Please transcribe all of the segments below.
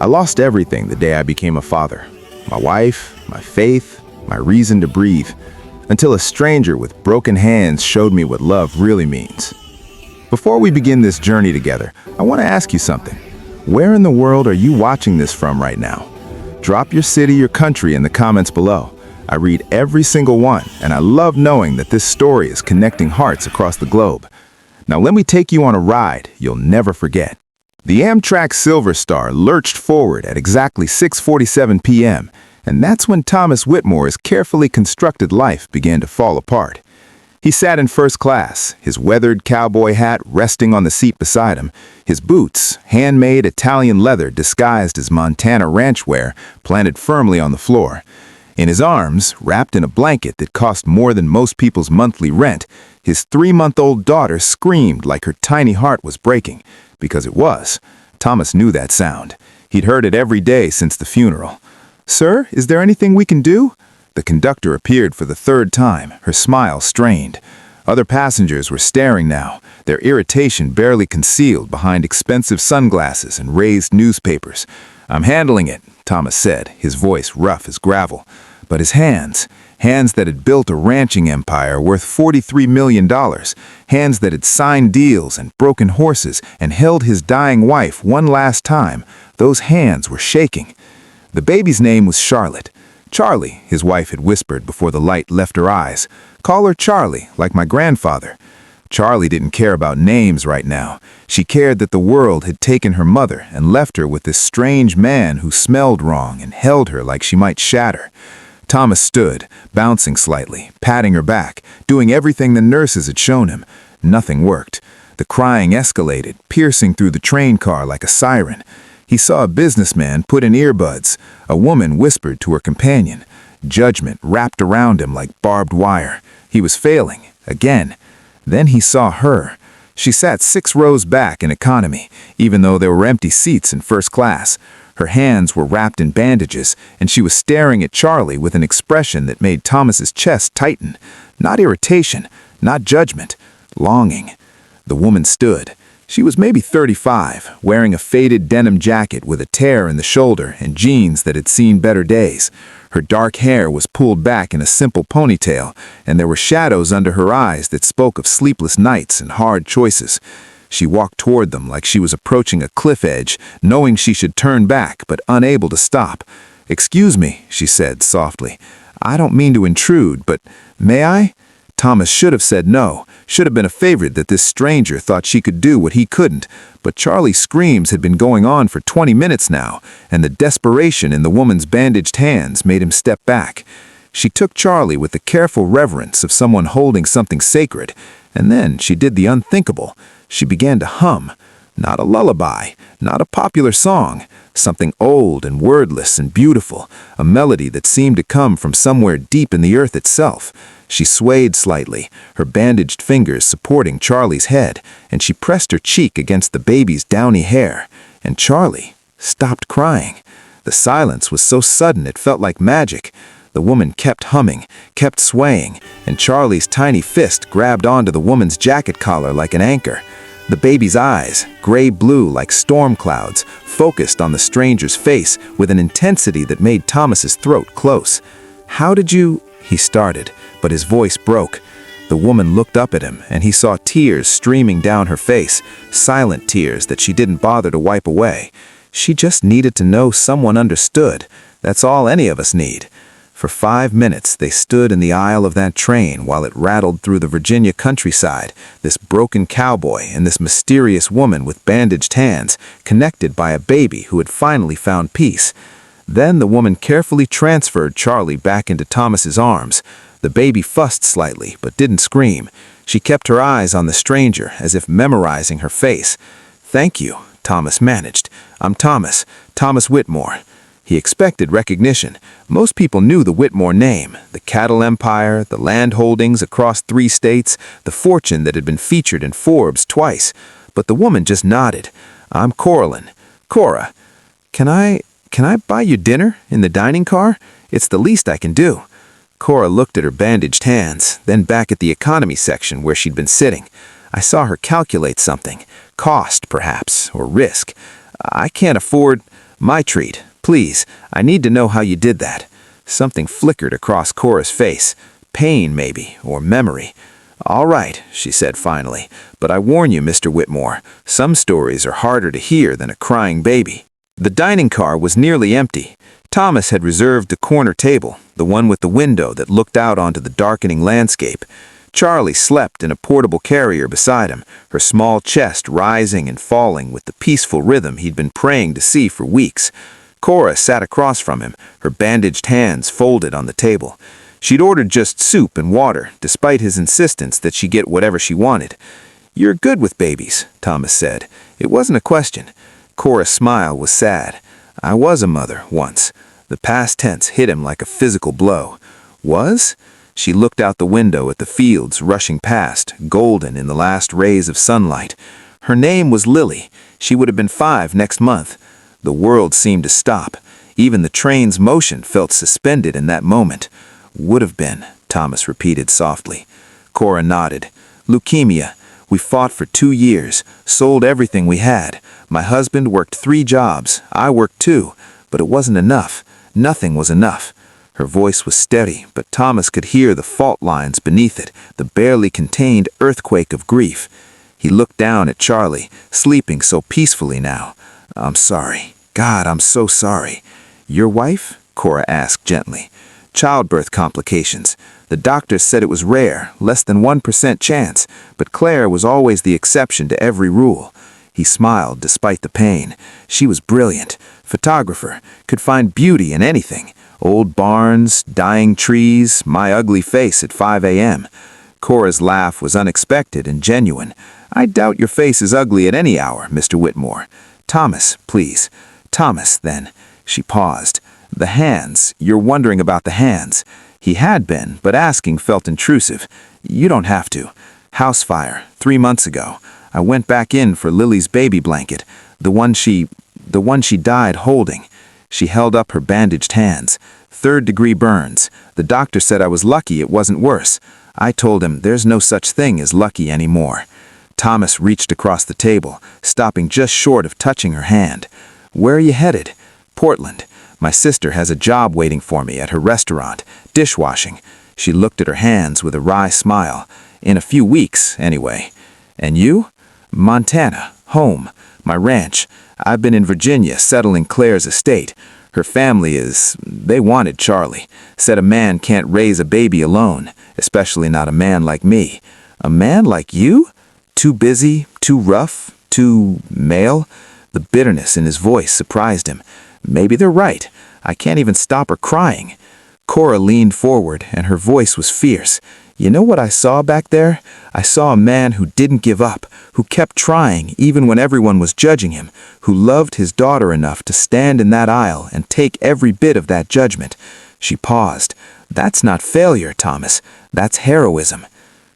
I lost everything the day I became a father. My wife, my faith, my reason to breathe, until a stranger with broken hands showed me what love really means. Before we begin this journey together, I want to ask you something. Where in the world are you watching this from right now? Drop your city or country in the comments below. I read every single one, and I love knowing that this story is connecting hearts across the globe. Now let me take you on a ride you'll never forget. The Amtrak Silver Star lurched forward at exactly 6:47 p.m., and that's when Thomas Whitmore's carefully constructed life began to fall apart. He sat in first class, his weathered cowboy hat resting on the seat beside him, his boots, handmade Italian leather disguised as Montana ranch wear, planted firmly on the floor. In his arms, wrapped in a blanket that cost more than most people's monthly rent, his 3-month-old daughter screamed like her tiny heart was breaking. Because it was. Thomas knew that sound. He'd heard it every day since the funeral. "Sir, is there anything we can do?" The conductor appeared for the third time, her smile strained. Other passengers were staring now, their irritation barely concealed behind expensive sunglasses and raised newspapers. "I'm handling it," Thomas said, his voice rough as gravel. But his hands that had built a ranching empire worth $43 million, hands that had signed deals and broken horses and held his dying wife one last time, those hands were shaking. The baby's name was Charlotte. "Charlie," his wife had whispered before the light left her eyes. "Call her Charlie, like my grandfather." Charlie didn't care about names right now. She cared that the world had taken her mother and left her with this strange man who smelled wrong and held her like she might shatter. Thomas stood, bouncing slightly, patting her back, doing everything the nurses had shown him. Nothing worked. The crying escalated, piercing through the train car like a siren. He saw a businessman put in earbuds. A woman whispered to her companion. Judgment wrapped around him like barbed wire. He was failing, again. Then he saw her. She sat 6 rows back in economy, even though there were empty seats in first class. Her hands were wrapped in bandages, and she was staring at Charlie with an expression that made Thomas's chest tighten. Not irritation, not judgment, longing. The woman stood. She was maybe 35, wearing a faded denim jacket with a tear in the shoulder and jeans that had seen better days. Her dark hair was pulled back in a simple ponytail, and there were shadows under her eyes that spoke of sleepless nights and hard choices. She walked toward them like she was approaching a cliff edge, knowing she should turn back, but unable to stop. "Excuse me," she said softly. "I don't mean to intrude, but may I?" Thomas should have said no, should have been a favorite that this stranger thought she could do what he couldn't, but Charlie's screams had been going on for 20 minutes now, and the desperation in the woman's bandaged hands made him step back. She took Charlie with the careful reverence of someone holding something sacred, and then she did the unthinkable. She began to hum. Not a lullaby, not a popular song, something old and wordless and beautiful, a melody that seemed to come from somewhere deep in the earth itself. She swayed slightly, her bandaged fingers supporting Charlie's head, and she pressed her cheek against the baby's downy hair, and Charlie stopped crying. The silence was so sudden it felt like magic. The woman kept humming, kept swaying, and Charlie's tiny fist grabbed onto the woman's jacket collar like an anchor. The baby's eyes, gray-blue like storm clouds, focused on the stranger's face with an intensity that made Thomas's throat close. "How did you—" he started, but his voice broke. The woman looked up at him, and he saw tears streaming down her face, silent tears that she didn't bother to wipe away. She just needed to know someone understood. That's all any of us need. For 5 minutes, they stood in the aisle of that train while it rattled through the Virginia countryside, this broken cowboy and this mysterious woman with bandaged hands, connected by a baby who had finally found peace. Then the woman carefully transferred Charlie back into Thomas's arms. The baby fussed slightly, but didn't scream. She kept her eyes on the stranger, as if memorizing her face. "Thank you," Thomas managed. "I'm Thomas Whitmore." He expected recognition. Most people knew the Whitmore name, the cattle empire, the land holdings across 3 states, the fortune that had been featured in Forbes twice. But the woman just nodded. "I'm Coraline. Cora. Can I buy you dinner in the dining car? It's the least I can do." Cora looked at her bandaged hands, then back at the economy section where she'd been sitting. I saw her calculate something. Cost, perhaps, or risk. "I can't afford—" My treat. Please, I need to know how you did that." Something flickered across Cora's face. Pain, maybe, or memory. "All right," she said finally, "but I warn you, Mr. Whitmore, some stories are harder to hear than a crying baby." The dining car was nearly empty. Thomas had reserved the corner table, the one with the window that looked out onto the darkening landscape. Charlie slept in a portable carrier beside him, her small chest rising and falling with the peaceful rhythm he'd been praying to see for weeks. Cora sat across from him, her bandaged hands folded on the table. She'd ordered just soup and water, despite his insistence that she get whatever she wanted. "You're good with babies," Thomas said. It wasn't a question. Cora's smile was sad. "I was a mother, once." The past tense hit him like a physical blow. "Was?" She looked out the window at the fields rushing past, golden in the last rays of sunlight. Her name was Lily. She would have been 5 next month. The world seemed to stop. Even the train's motion felt suspended in that moment. "Would have been," Thomas repeated softly. Cora nodded. "Leukemia. We fought for 2 years, sold everything we had. My husband worked 3 jobs. I worked 2. But it wasn't enough. Nothing was enough." Her voice was steady, but Thomas could hear the fault lines beneath it, the barely contained earthquake of grief. He looked down at Charlie, sleeping so peacefully now. "I'm sorry. God, I'm so sorry." "Your wife?" Cora asked gently. "Childbirth complications. The doctors said it was rare, less than 1% chance, but Claire was always the exception to every rule." He smiled despite the pain. "She was brilliant. Photographer. Could find beauty in anything. Old barns, dying trees, my ugly face at 5 a.m. Cora's laugh was unexpected and genuine. "I doubt your face is ugly at any hour, Mr. Whitmore." "Thomas, please." "Thomas, then." She paused. "The hands. You're wondering about the hands." He had been, but asking felt intrusive. "You don't have to. House fire, 3 months ago. I went back in for Lily's baby blanket, the one she died holding." She held up her bandaged hands. "3rd-degree burns. The doctor said I was lucky it wasn't worse. I told him there's no such thing as lucky anymore." Thomas reached across the table, stopping just short of touching her hand. "Where are you headed?" "Portland. My sister has a job waiting for me at her restaurant, dishwashing." She looked at her hands with a wry smile. "In a few weeks, anyway." "And you?" "Montana. Home. My ranch. I've been in Virginia settling Claire's estate. Her family they wanted Charlie. Said a man can't raise a baby alone, especially not a man like me." "A man like you? Too busy, too rough, too male?" The bitterness in his voice surprised him. "Maybe they're right. I can't even stop her crying." Cora leaned forward, and her voice was fierce. "You know what I saw back there? I saw a man who didn't give up, who kept trying even when everyone was judging him, who loved his daughter enough to stand in that aisle and take every bit of that judgment." She paused. "That's not failure, Thomas. That's heroism."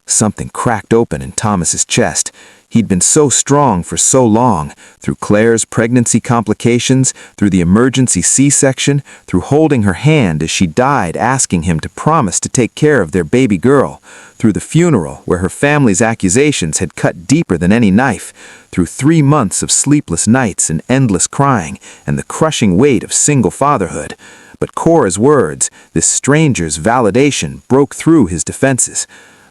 Something cracked open in Thomas's chest. He'd been so strong for so long, through Claire's pregnancy complications, through the emergency C-section, through holding her hand as she died asking him to promise to take care of their baby girl, through the funeral where her family's accusations had cut deeper than any knife, through 3 months of sleepless nights and endless crying, and the crushing weight of single fatherhood. But Cora's words, this stranger's validation, broke through his defenses.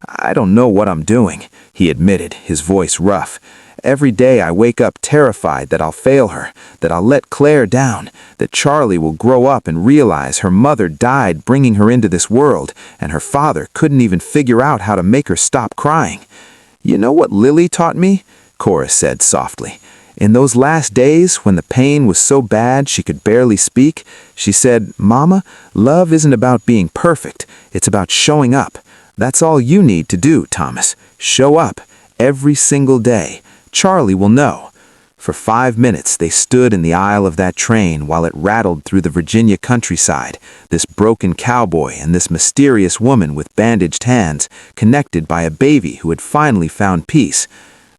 "I don't know what I'm doing," he admitted, his voice rough. "Every day I wake up terrified that I'll fail her, that I'll let Claire down, that Charlie will grow up and realize her mother died bringing her into this world, and her father couldn't even figure out how to make her stop crying." "You know what Lily taught me?" Cora said softly. "In those last days, when the pain was so bad she could barely speak, she said, 'Mama, love isn't about being perfect, it's about showing up.' That's all you need to do, Thomas. Show up. Every single day. Charlie will know." For 5 minutes they stood in the aisle of that train while it rattled through the Virginia countryside, this broken cowboy and this mysterious woman with bandaged hands, connected by a baby who had finally found peace.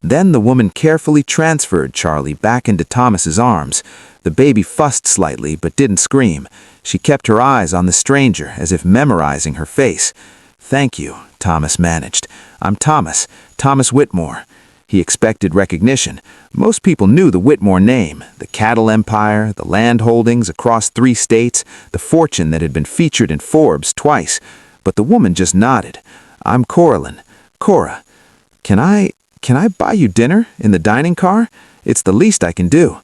Then the woman carefully transferred Charlie back into Thomas's arms. The baby fussed slightly but didn't scream. She kept her eyes on the stranger as if memorizing her face. "Thank you," Thomas managed. "I'm Thomas Whitmore." He expected recognition. Most people knew the Whitmore name, the cattle empire, the land holdings across 3 states, the fortune that had been featured in Forbes twice. But the woman just nodded. "I'm Coraline. Cora, can I buy you dinner in the dining car? It's the least I can do."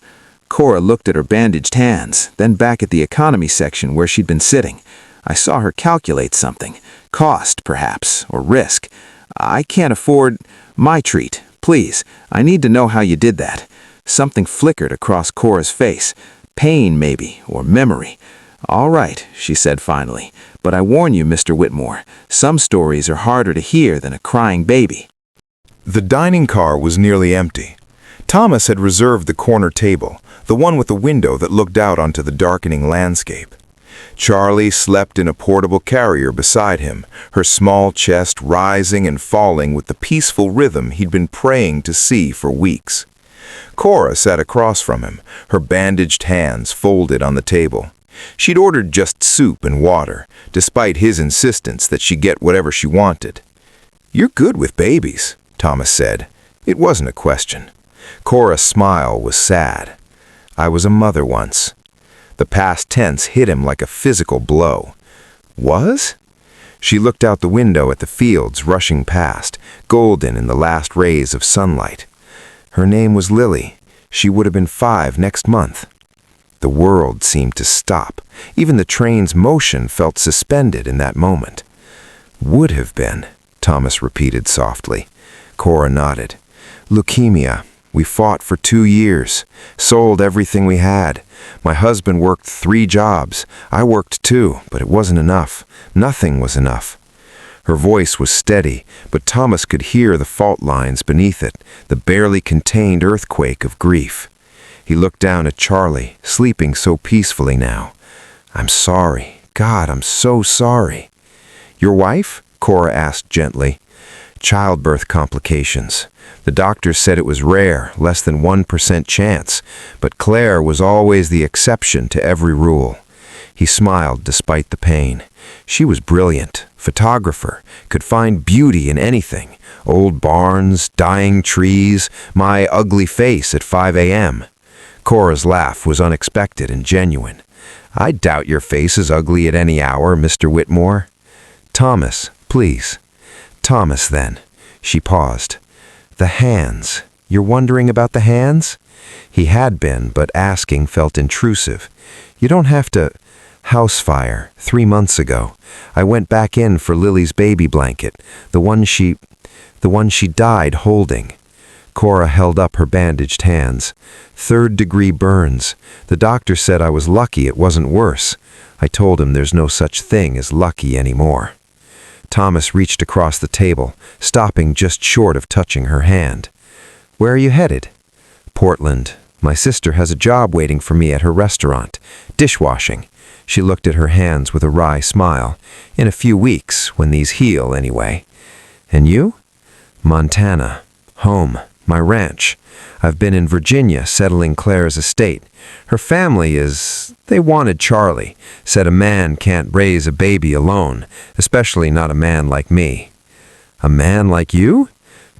Cora looked at her bandaged hands, then back at the economy section where she'd been sitting. I saw her calculate something. Cost, perhaps, or risk. "I can't afford my treat. Please, I need to know how you did that." Something flickered across Cora's face. Pain, maybe, or memory. "All right," she said finally. "But I warn you, Mr. Whitmore, some stories are harder to hear than a crying baby." The dining car was nearly empty. Thomas had reserved the corner table, the one with the window that looked out onto the darkening landscape. Charlie slept in a portable carrier beside him, her small chest rising and falling with the peaceful rhythm he'd been praying to see for weeks. Cora sat across from him, her bandaged hands folded on the table. She'd ordered just soup and water, despite his insistence that she get whatever she wanted. "You're good with babies," Thomas said. It wasn't a question. Cora's smile was sad. "I was a mother once." The past tense hit him like a physical blow. "Was?" She looked out the window at the fields rushing past, golden in the last rays of sunlight. "Her name was Lily. She would have been 5 next month." The world seemed to stop. Even the train's motion felt suspended in that moment. "Would have been," Thomas repeated softly. Cora nodded. "Leukemia. We fought for 2 years, sold everything we had. My husband worked 3 jobs. I worked 2, but it wasn't enough. Nothing was enough." Her voice was steady, but Thomas could hear the fault lines beneath it, the barely contained earthquake of grief. He looked down at Charlie, sleeping so peacefully now. "I'm sorry. God, I'm so sorry." "Your wife?" Cora asked gently. "Childbirth complications. The doctor said it was rare, less than 1% chance, but Claire was always the exception to every rule." He smiled despite the pain. "She was brilliant, photographer, could find beauty in anything. Old barns, dying trees, my ugly face at 5 a.m. Cora's laugh was unexpected and genuine. "I doubt your face is ugly at any hour, Mr. Whitmore." "Thomas, please." "Thomas, then." She paused. "The hands. You're wondering about the hands?" He had been, but asking felt intrusive. "You don't have to—" "House fire, 3 months ago. I went back in for Lily's baby blanket, the one she died holding." Cora held up her bandaged hands. "3rd-degree burns. The doctor said I was lucky it wasn't worse. I told him there's no such thing as lucky anymore." Thomas reached across the table, stopping just short of touching her hand. "Where are you headed?" "Portland. My sister has a job waiting for me at her restaurant. Dishwashing." She looked at her hands with a wry smile. "In a few weeks, when these heal anyway." "And you?" "Montana. Home. My ranch. I've been in Virginia settling Claire's estate. Her family they wanted Charlie. Said a man can't raise a baby alone, especially not a man like me." "A man like you?"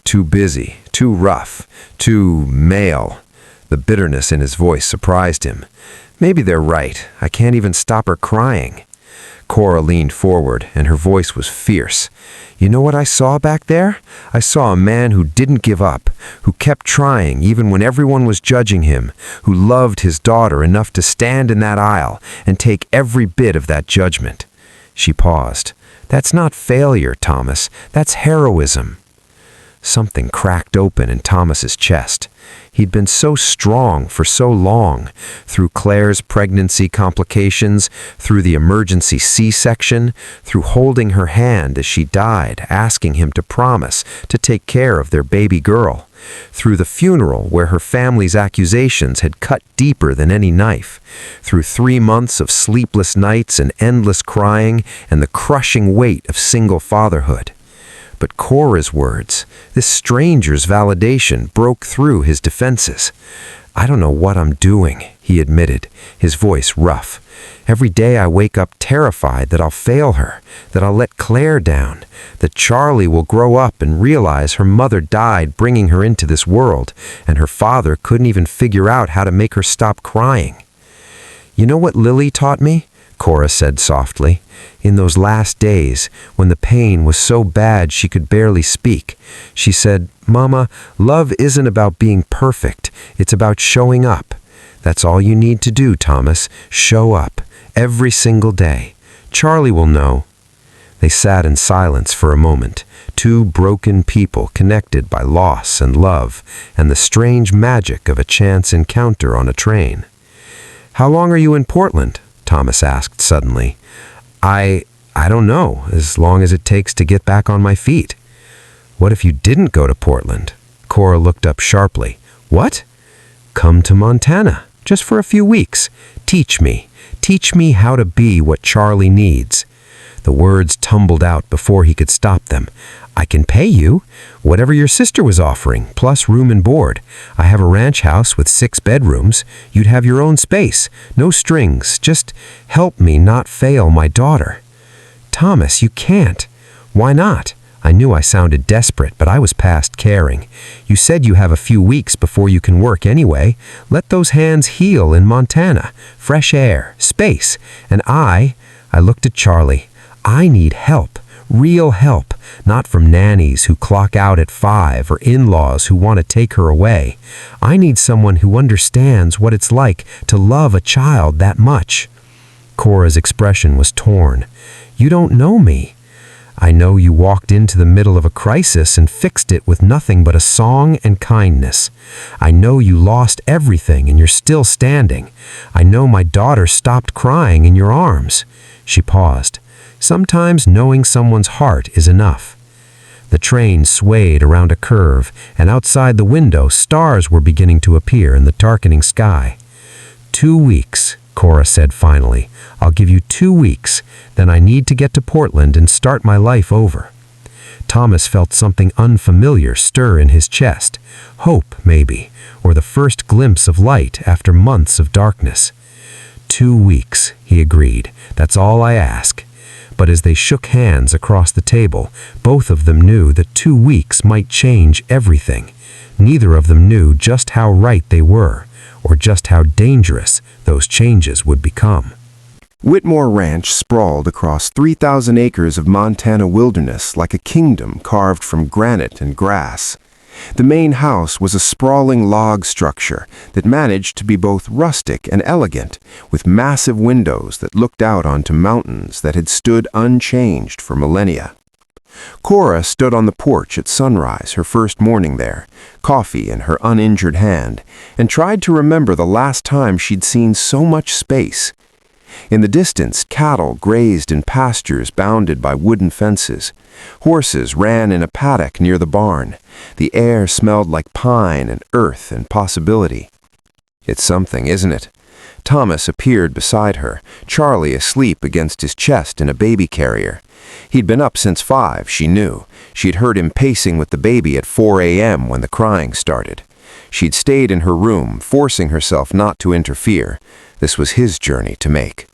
"Too busy, too rough, too male." The bitterness in his voice surprised him. "Maybe they're right. I can't even stop her crying." Cora leaned forward, and her voice was fierce. "You know what I saw back there? I saw a man who didn't give up, who kept trying even when everyone was judging him, who loved his daughter enough to stand in that aisle and take every bit of that judgment." She paused. "That's not failure, Thomas. That's heroism." Something cracked open in Thomas's chest. He'd been so strong for so long, through Claire's pregnancy complications, through the emergency C-section, through holding her hand as she died, asking him to promise to take care of their baby girl, through the funeral where her family's accusations had cut deeper than any knife, through 3 months of sleepless nights and endless crying and the crushing weight of single fatherhood. But Cora's words, this stranger's validation, broke through his defenses. I don't know what I'm doing, he admitted, his voice rough. Every day I wake up terrified that I'll fail her, that I'll let Claire down, that Charlie will grow up and realize her mother died bringing her into this world, and her father couldn't even figure out how to make her stop crying. You know what Lily taught me? Cora said softly. In those last days, when the pain was so bad she could barely speak, she said, "Mama, love isn't about being perfect. It's about showing up. That's all you need to do, Thomas. Show up. Every single day. Charlie will know." They sat in silence for a moment, two broken people connected by loss and love, and the strange magic of a chance encounter on a train. "How long are you in Portland?" Thomas asked suddenly. I don't know, as long as it takes to get back on my feet." "What if you didn't go to Portland?" Cora looked up sharply. "What?" "Come to Montana, just for a few weeks. Teach me how to be what Charlie needs." The words tumbled out before he could stop them. "I can pay you, whatever your sister was offering, plus room and board. I have a ranch house with 6 bedrooms. You'd have your own space, no strings. Just help me not fail my daughter." "Thomas, you can't." "Why not?" I knew I sounded desperate, but I was past caring. "You said you have a few weeks before you can work anyway. Let those hands heal in Montana. Fresh air, space. And I looked at Charlie. I need help. Real help, not from nannies who clock out at 5 or in-laws who want to take her away. I need someone who understands what it's like to love a child that much." Cora's expression was torn. "You don't know me." "I know you walked into the middle of a crisis and fixed it with nothing but a song and kindness. I know you lost everything and you're still standing. I know my daughter stopped crying in your arms." She paused. "Sometimes knowing someone's heart is enough." The train swayed around a curve, and outside the window, stars were beginning to appear in the darkening sky. 2 weeks, Cora said finally. "I'll give you 2 weeks. Then I need to get to Portland and start my life over." Thomas felt something unfamiliar stir in his chest. Hope, maybe, or the first glimpse of light after months of darkness. 2 weeks, he agreed. "That's all I ask." But as they shook hands across the table, both of them knew that 2 weeks might change everything. Neither of them knew just how right they were, or just how dangerous those changes would become. Whitmore Ranch sprawled across 3,000 acres of Montana wilderness like a kingdom carved from granite and grass. The main house was a sprawling log structure that managed to be both rustic and elegant, with massive windows that looked out onto mountains that had stood unchanged for millennia. Cora stood on the porch at sunrise her first morning there, coffee in her uninjured hand, and tried to remember the last time she'd seen so much space. In the distance, cattle grazed in pastures bounded by wooden fences. Horses ran in a paddock near the barn. The air smelled like pine and earth and possibility. "It's something, isn't it?" Thomas appeared beside her, Charlie asleep against his chest in a baby carrier. He'd been up since 5, she knew. She'd heard him pacing with the baby at 4 a.m. when the crying started. She'd stayed in her room, forcing herself not to interfere. This was his journey to make.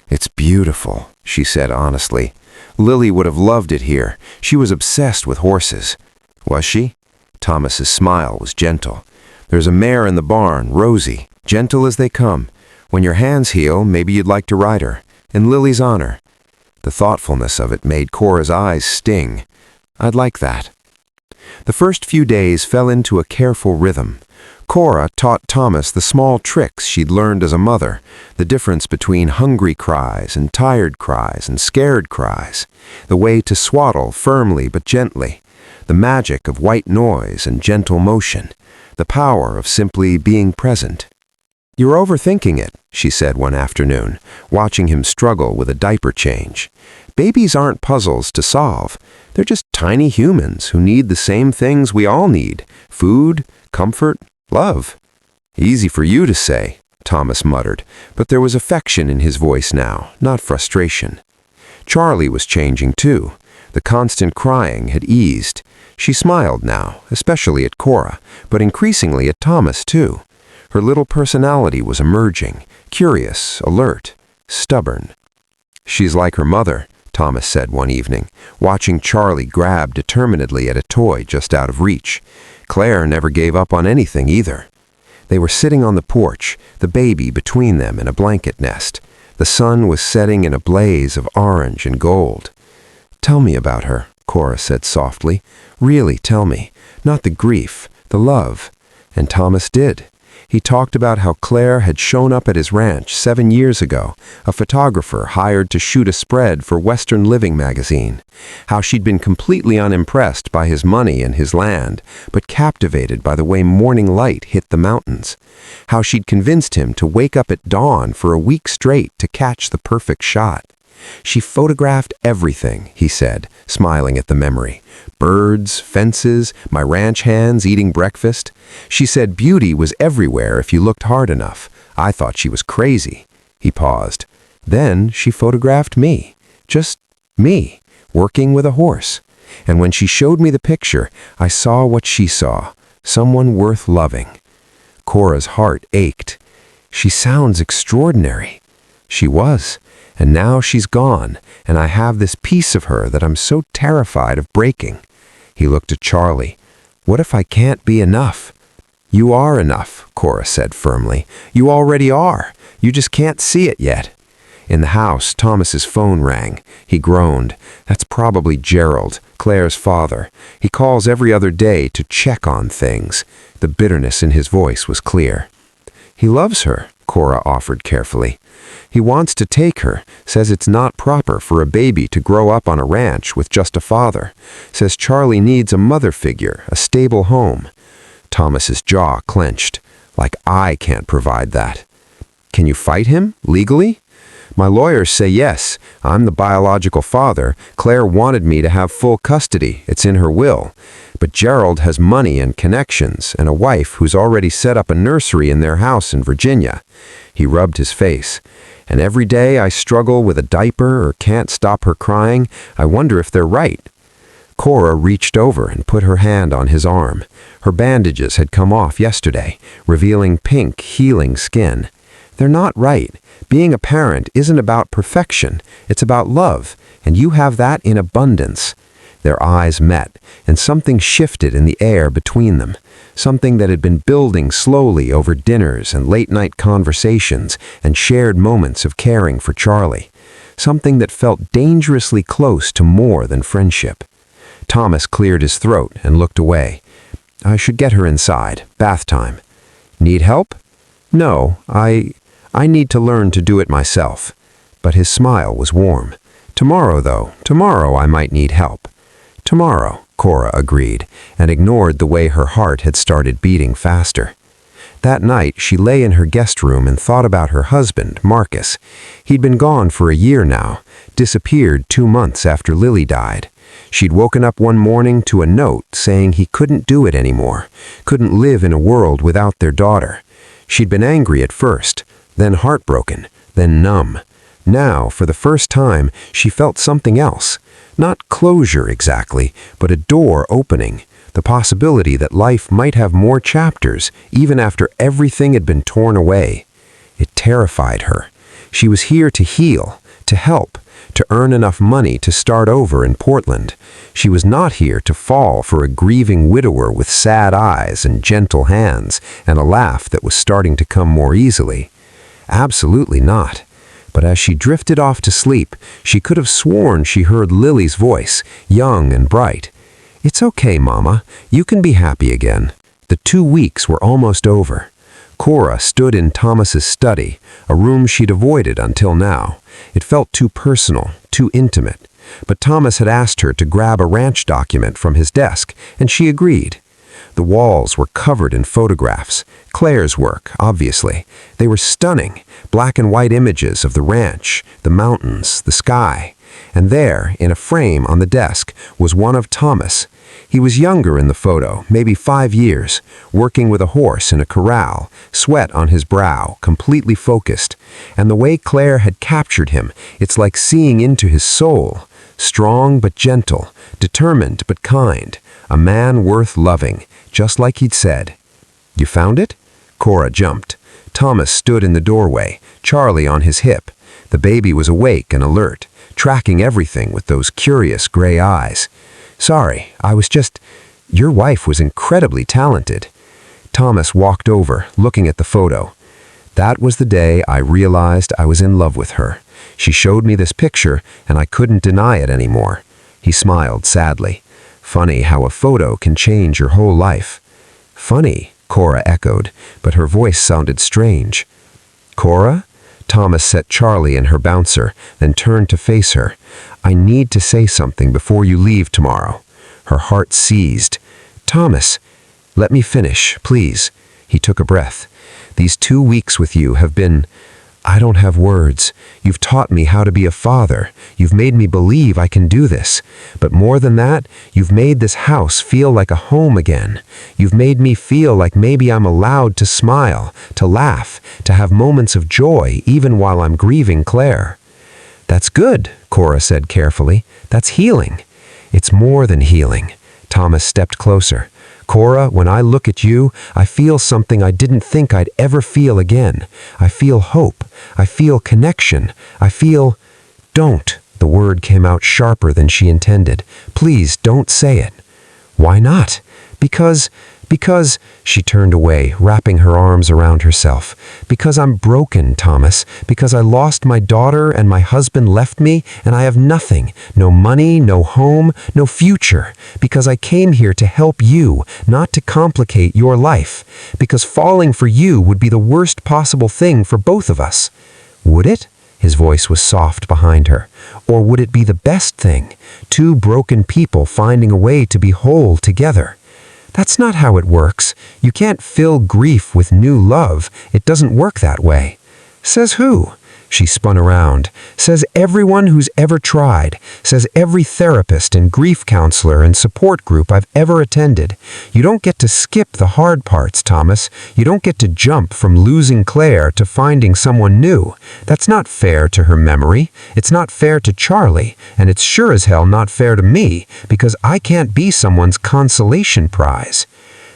"It's beautiful," she said honestly. "Lily would have loved it here. She was obsessed with horses." "Was she?" Thomas's smile was gentle. "There's a mare in the barn, Rosie, gentle as they come. When your hands heal, maybe you'd like to ride her, in Lily's honor." The thoughtfulness of it made Cora's eyes sting. "I'd like that." The first few days fell into a careful rhythm. Cora taught Thomas the small tricks she'd learned as a mother, the difference between hungry cries and tired cries and scared cries, the way to swaddle firmly but gently, the magic of white noise and gentle motion, the power of simply being present. "You're overthinking it," she said one afternoon, watching him struggle with a diaper change. "Babies aren't puzzles to solve. They're just tiny humans who need the same things we all need: food, comfort, love." "Easy for you to say," Thomas muttered, but there was affection in his voice now, not frustration. Charlie was changing too. The constant crying had eased. She smiled now, especially at Cora, but increasingly at Thomas too. Her little personality was emerging, curious, alert, stubborn. "She's like her mother," Thomas said one evening, watching Charlie grab determinedly at a toy just out of reach. "Claire never gave up on anything either." They were sitting on the porch, the baby between them in a blanket nest. The sun was setting in a blaze of orange and gold. "Tell me about her," Cora said softly. "Really tell me. Not the grief, the love." And Thomas did. He talked about how Claire had shown up at his ranch 7 years ago, a photographer hired to shoot a spread for Western Living magazine. How she'd been completely unimpressed by his money and his land, but captivated by the way morning light hit the mountains. How she'd convinced him to wake up at dawn for a week straight to catch the perfect shot. "She photographed everything," he said, smiling at the memory. "Birds, fences, my ranch hands eating breakfast. She said beauty was everywhere if you looked hard enough. I thought she was crazy." He paused. "Then she photographed me. Just me, working with a horse. And when she showed me the picture, I saw what she saw, someone worth loving." Cora's heart ached. "She sounds extraordinary." She was. And now she's gone, and I have this piece of her that I'm so terrified of breaking. He looked at Charlie. "What if I can't be enough?" "You are enough," Cora said firmly. "You already are. You just can't see it yet." In the house, Thomas's phone rang. He groaned. "That's probably Gerald, Claire's father. He calls every other day to check on things." The bitterness in his voice was clear. "He loves her," Cora offered carefully. "He wants to take her, says it's not proper for a baby to grow up on a ranch with just a father. Says Charlie needs a mother figure, a stable home." Thomas's jaw clenched. "Like I can't provide that." "Can you fight him, legally?" "My lawyers say yes. I'm the biological father. Claire wanted me to have full custody. It's in her will. But Gerald has money and connections, and a wife who's already set up a nursery in their house in Virginia." He rubbed his face. "And every day I struggle with a diaper or can't stop her crying. I wonder if they're right." Cora reached over and put her hand on his arm. Her bandages had come off yesterday, revealing pink, healing skin. "They're not right. Being a parent isn't about perfection. It's about love, and you have that in abundance." Their eyes met, and something shifted in the air between them. Something that had been building slowly over dinners and late-night conversations and shared moments of caring for Charlie. Something that felt dangerously close to more than friendship. Thomas cleared his throat and looked away. "I should get her inside. Bath time." "Need help?" "No, I need to learn to do it myself." But his smile was warm. "Tomorrow, though, tomorrow I might need help." "Tomorrow," Cora agreed, and ignored the way her heart had started beating faster. That night, she lay in her guest room and thought about her husband, Marcus. He'd been gone for a year now, disappeared 2 months after Lily died. She'd woken up one morning to a note saying he couldn't do it anymore, couldn't live in a world without their daughter. She'd been angry at first, then heartbroken, then numb. Now, for the first time, she felt something else. Not closure exactly, but a door opening. The possibility that life might have more chapters, even after everything had been torn away. It terrified her. She was here to heal, to help, to earn enough money to start over in Portland. She was not here to fall for a grieving widower with sad eyes and gentle hands, and a laugh that was starting to come more easily. Absolutely not. But as she drifted off to sleep, she could have sworn she heard Lily's voice, young and bright. "It's okay, Mama. You can be happy again." The 2 weeks were almost over. Cora stood in Thomas's study, a room she'd avoided until now. It felt too personal, too intimate. But Thomas had asked her to grab a ranch document from his desk, and she agreed. The walls were covered in photographs. Claire's work, obviously. They were stunning, black and white images of the ranch, the mountains, the sky. And there, in a frame on the desk, was one of Thomas. He was younger in the photo, maybe 5 years, working with a horse in a corral, sweat on his brow, completely focused. And the way Claire had captured him, it's like seeing into his soul. Strong but gentle, determined but kind, a man worth loving, just like he'd said. "You found it?" Cora jumped. Thomas stood in the doorway, Charlie on his hip. The baby was awake and alert, tracking everything with those curious gray eyes. "Sorry, your wife was incredibly talented." Thomas walked over, looking at the photo. "That was the day I realized I was in love with her. She showed me this picture, and I couldn't deny it anymore." He smiled sadly. "Funny how a photo can change your whole life." "Funny," Cora echoed, but her voice sounded strange. "Cora?" Thomas set Charlie and her bouncer, then turned to face her. "I need to say something before you leave tomorrow." Her heart seized. "Thomas, let me finish, please." He took a breath. "These 2 weeks with you have been... I don't have words. You've taught me how to be a father. You've made me believe I can do this. But more than that, you've made this house feel like a home again. You've made me feel like maybe I'm allowed to smile, to laugh, to have moments of joy even while I'm grieving Claire." "That's good," Cora said carefully. "That's healing." "It's more than healing." Thomas stepped closer. "Cora, when I look at you, I feel something I didn't think I'd ever feel again. I feel hope. I feel connection. I feel..." "Don't." The word came out sharper than she intended. "Please, don't say it." "Why not?" Because, she turned away, wrapping her arms around herself. "Because I'm broken, Thomas. Because I lost my daughter and my husband left me and I have nothing. No money, no home, no future. Because I came here to help you, not to complicate your life. Because falling for you would be the worst possible thing for both of us." "Would it?" His voice was soft behind her. "Or would it be the best thing? 2 broken people finding a way to be whole together." "That's not how it works. You can't fill grief with new love. It doesn't work that way." "Says who?" She spun around. "Says everyone who's ever tried. Says every therapist and grief counselor and support group I've ever attended. You don't get to skip the hard parts, Thomas. You don't get to jump from losing Claire to finding someone new. That's not fair to her memory. It's not fair to Charlie. And it's sure as hell not fair to me, because I can't be someone's consolation prize."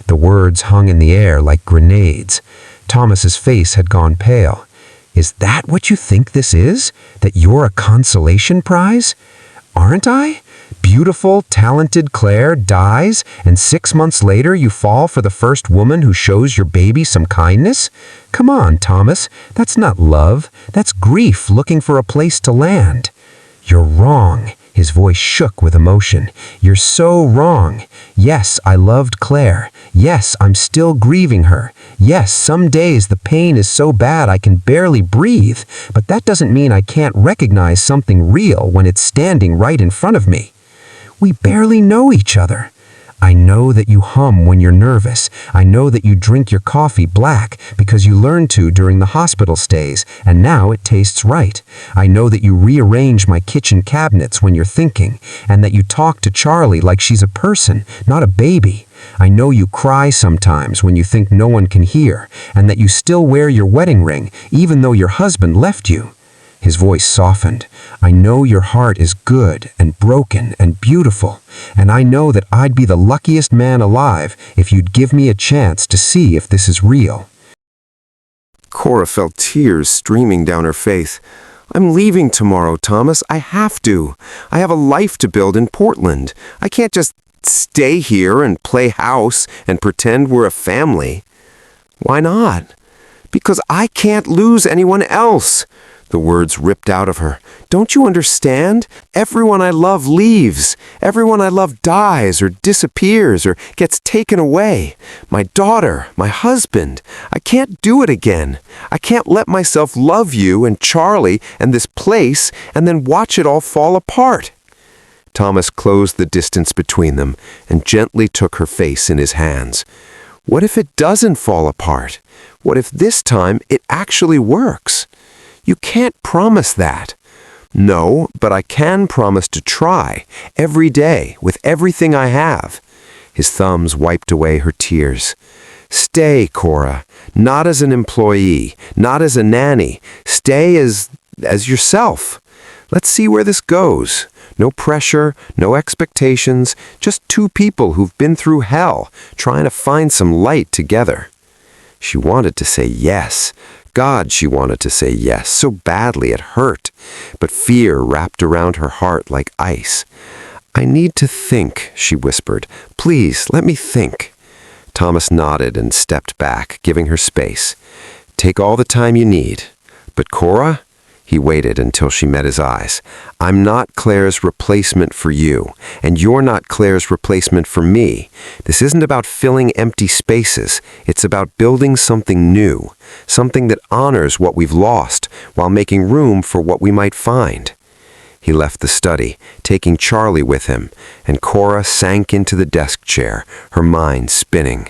The words hung in the air like grenades. Thomas's face had gone pale. "Is that what you think this is? That you're a consolation prize? Aren't I? Beautiful, talented Claire dies, and 6 months later you fall for the first woman who shows your baby some kindness? Come on, Thomas. That's not love. That's grief looking for a place to land." "You're wrong." His voice shook with emotion. "You're so wrong. Yes, I loved Claire. Yes, I'm still grieving her. Yes, some days the pain is so bad I can barely breathe, but that doesn't mean I can't recognize something real when it's standing right in front of me. We barely know each other. I know that you hum when you're nervous. I know that you drink your coffee black because you learned to during the hospital stays, and now it tastes right. I know that you rearrange my kitchen cabinets when you're thinking, and that you talk to Charlie like she's a person, not a baby. I know you cry sometimes when you think no one can hear, and that you still wear your wedding ring even though your husband left you." His voice softened. "I know your heart is good and broken and beautiful, and I know that I'd be the luckiest man alive if you'd give me a chance to see if this is real." Cora felt tears streaming down her face. "I'm leaving tomorrow, Thomas. I have to. I have a life to build in Portland. I can't just stay here and play house and pretend we're a family." "Why not?" "Because I can't lose anyone else." The words ripped out of her. "Don't you understand? Everyone I love leaves. Everyone I love dies or disappears or gets taken away. My daughter, my husband. I can't do it again. I can't let myself love you and Charlie and this place and then watch it all fall apart." Thomas closed the distance between them and gently took her face in his hands. "What if it doesn't fall apart? What if this time it actually works? You can't promise that." "No, but I can promise to try, every day, with everything I have." His thumbs wiped away her tears. "Stay, Cora. Not as an employee, not as a nanny. Stay as yourself. Let's see where this goes. No pressure, no expectations, just 2 people who've been through hell, trying to find some light together." She wanted to say yes. God, she wanted to say yes, so badly it hurt. But fear wrapped around her heart like ice. "I need to think," she whispered. "Please, let me think." Thomas nodded and stepped back, giving her space. "Take all the time you need." "But Cora?" He waited until she met his eyes. "I'm not Claire's replacement for you, and you're not Claire's replacement for me. This isn't about filling empty spaces. It's about building something new, something that honors what we've lost while making room for what we might find." He left the study, taking Charlie with him, and Cora sank into the desk chair, her mind spinning.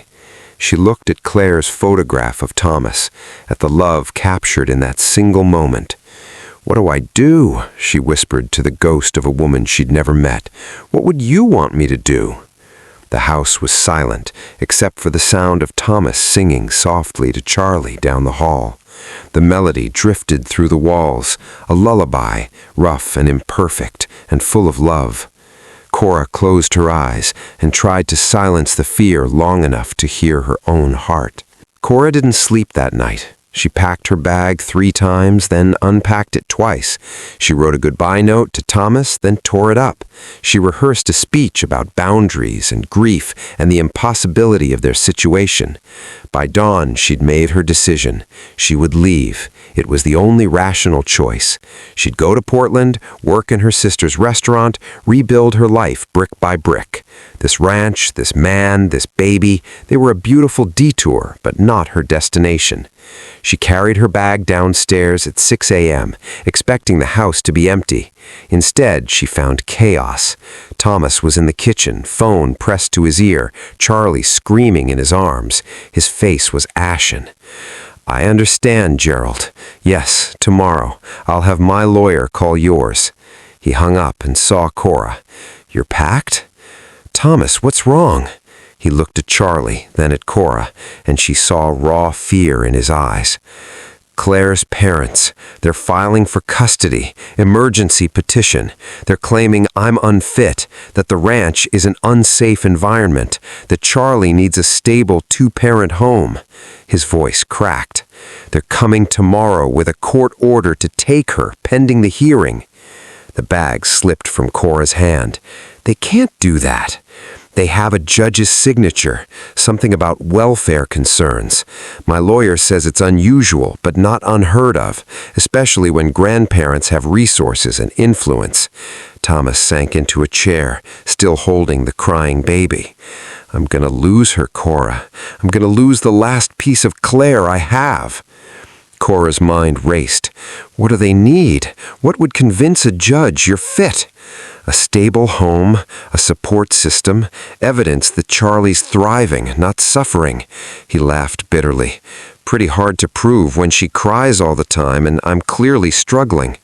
She looked at Claire's photograph of Thomas, at the love captured in that single moment. "What do I do?" she whispered to the ghost of a woman she'd never met. "What would you want me to do?" The house was silent, except for the sound of Thomas singing softly to Charlie down the hall. The melody drifted through the walls, a lullaby, rough and imperfect, and full of love. Cora closed her eyes and tried to silence the fear long enough to hear her own heart. Cora didn't sleep that night. She packed her bag 3 times, then unpacked it twice. She wrote a goodbye note to Thomas, then tore it up. She rehearsed a speech about boundaries and grief and the impossibility of their situation. By dawn, she'd made her decision. She would leave. It was the only rational choice. She'd go to Portland, work in her sister's restaurant, rebuild her life brick by brick. This ranch, this man, this baby, they were a beautiful detour, but not her destination. She carried her bag downstairs at 6 a.m., expecting the house to be empty. Instead, she found chaos. Thomas was in the kitchen, phone pressed to his ear, Charlie screaming in his arms. His face was ashen. "I understand, Gerald. Yes, tomorrow. I'll have my lawyer call yours." He hung up and saw Cora. "You're packed?" "Thomas, what's wrong?" He looked at Charlie, then at Cora, and she saw raw fear in his eyes. "Claire's parents. They're filing for custody, emergency petition. They're claiming I'm unfit, that the ranch is an unsafe environment, that Charlie needs a stable 2-parent home." His voice cracked. "They're coming tomorrow with a court order to take her, pending the hearing." The bag slipped from Cora's hand. "They can't do that. They have a judge's signature, something about welfare concerns. My lawyer says it's unusual, but not unheard of, especially when grandparents have resources and influence." Thomas sank into a chair, still holding the crying baby. "I'm gonna lose her, Cora. I'm gonna lose the last piece of Claire I have." Cora's mind raced. What do they need? What would convince a judge you're fit? A stable home, a support system, evidence that Charlie's thriving, not suffering. He laughed bitterly. Pretty hard to prove when she cries all the time and I'm clearly struggling.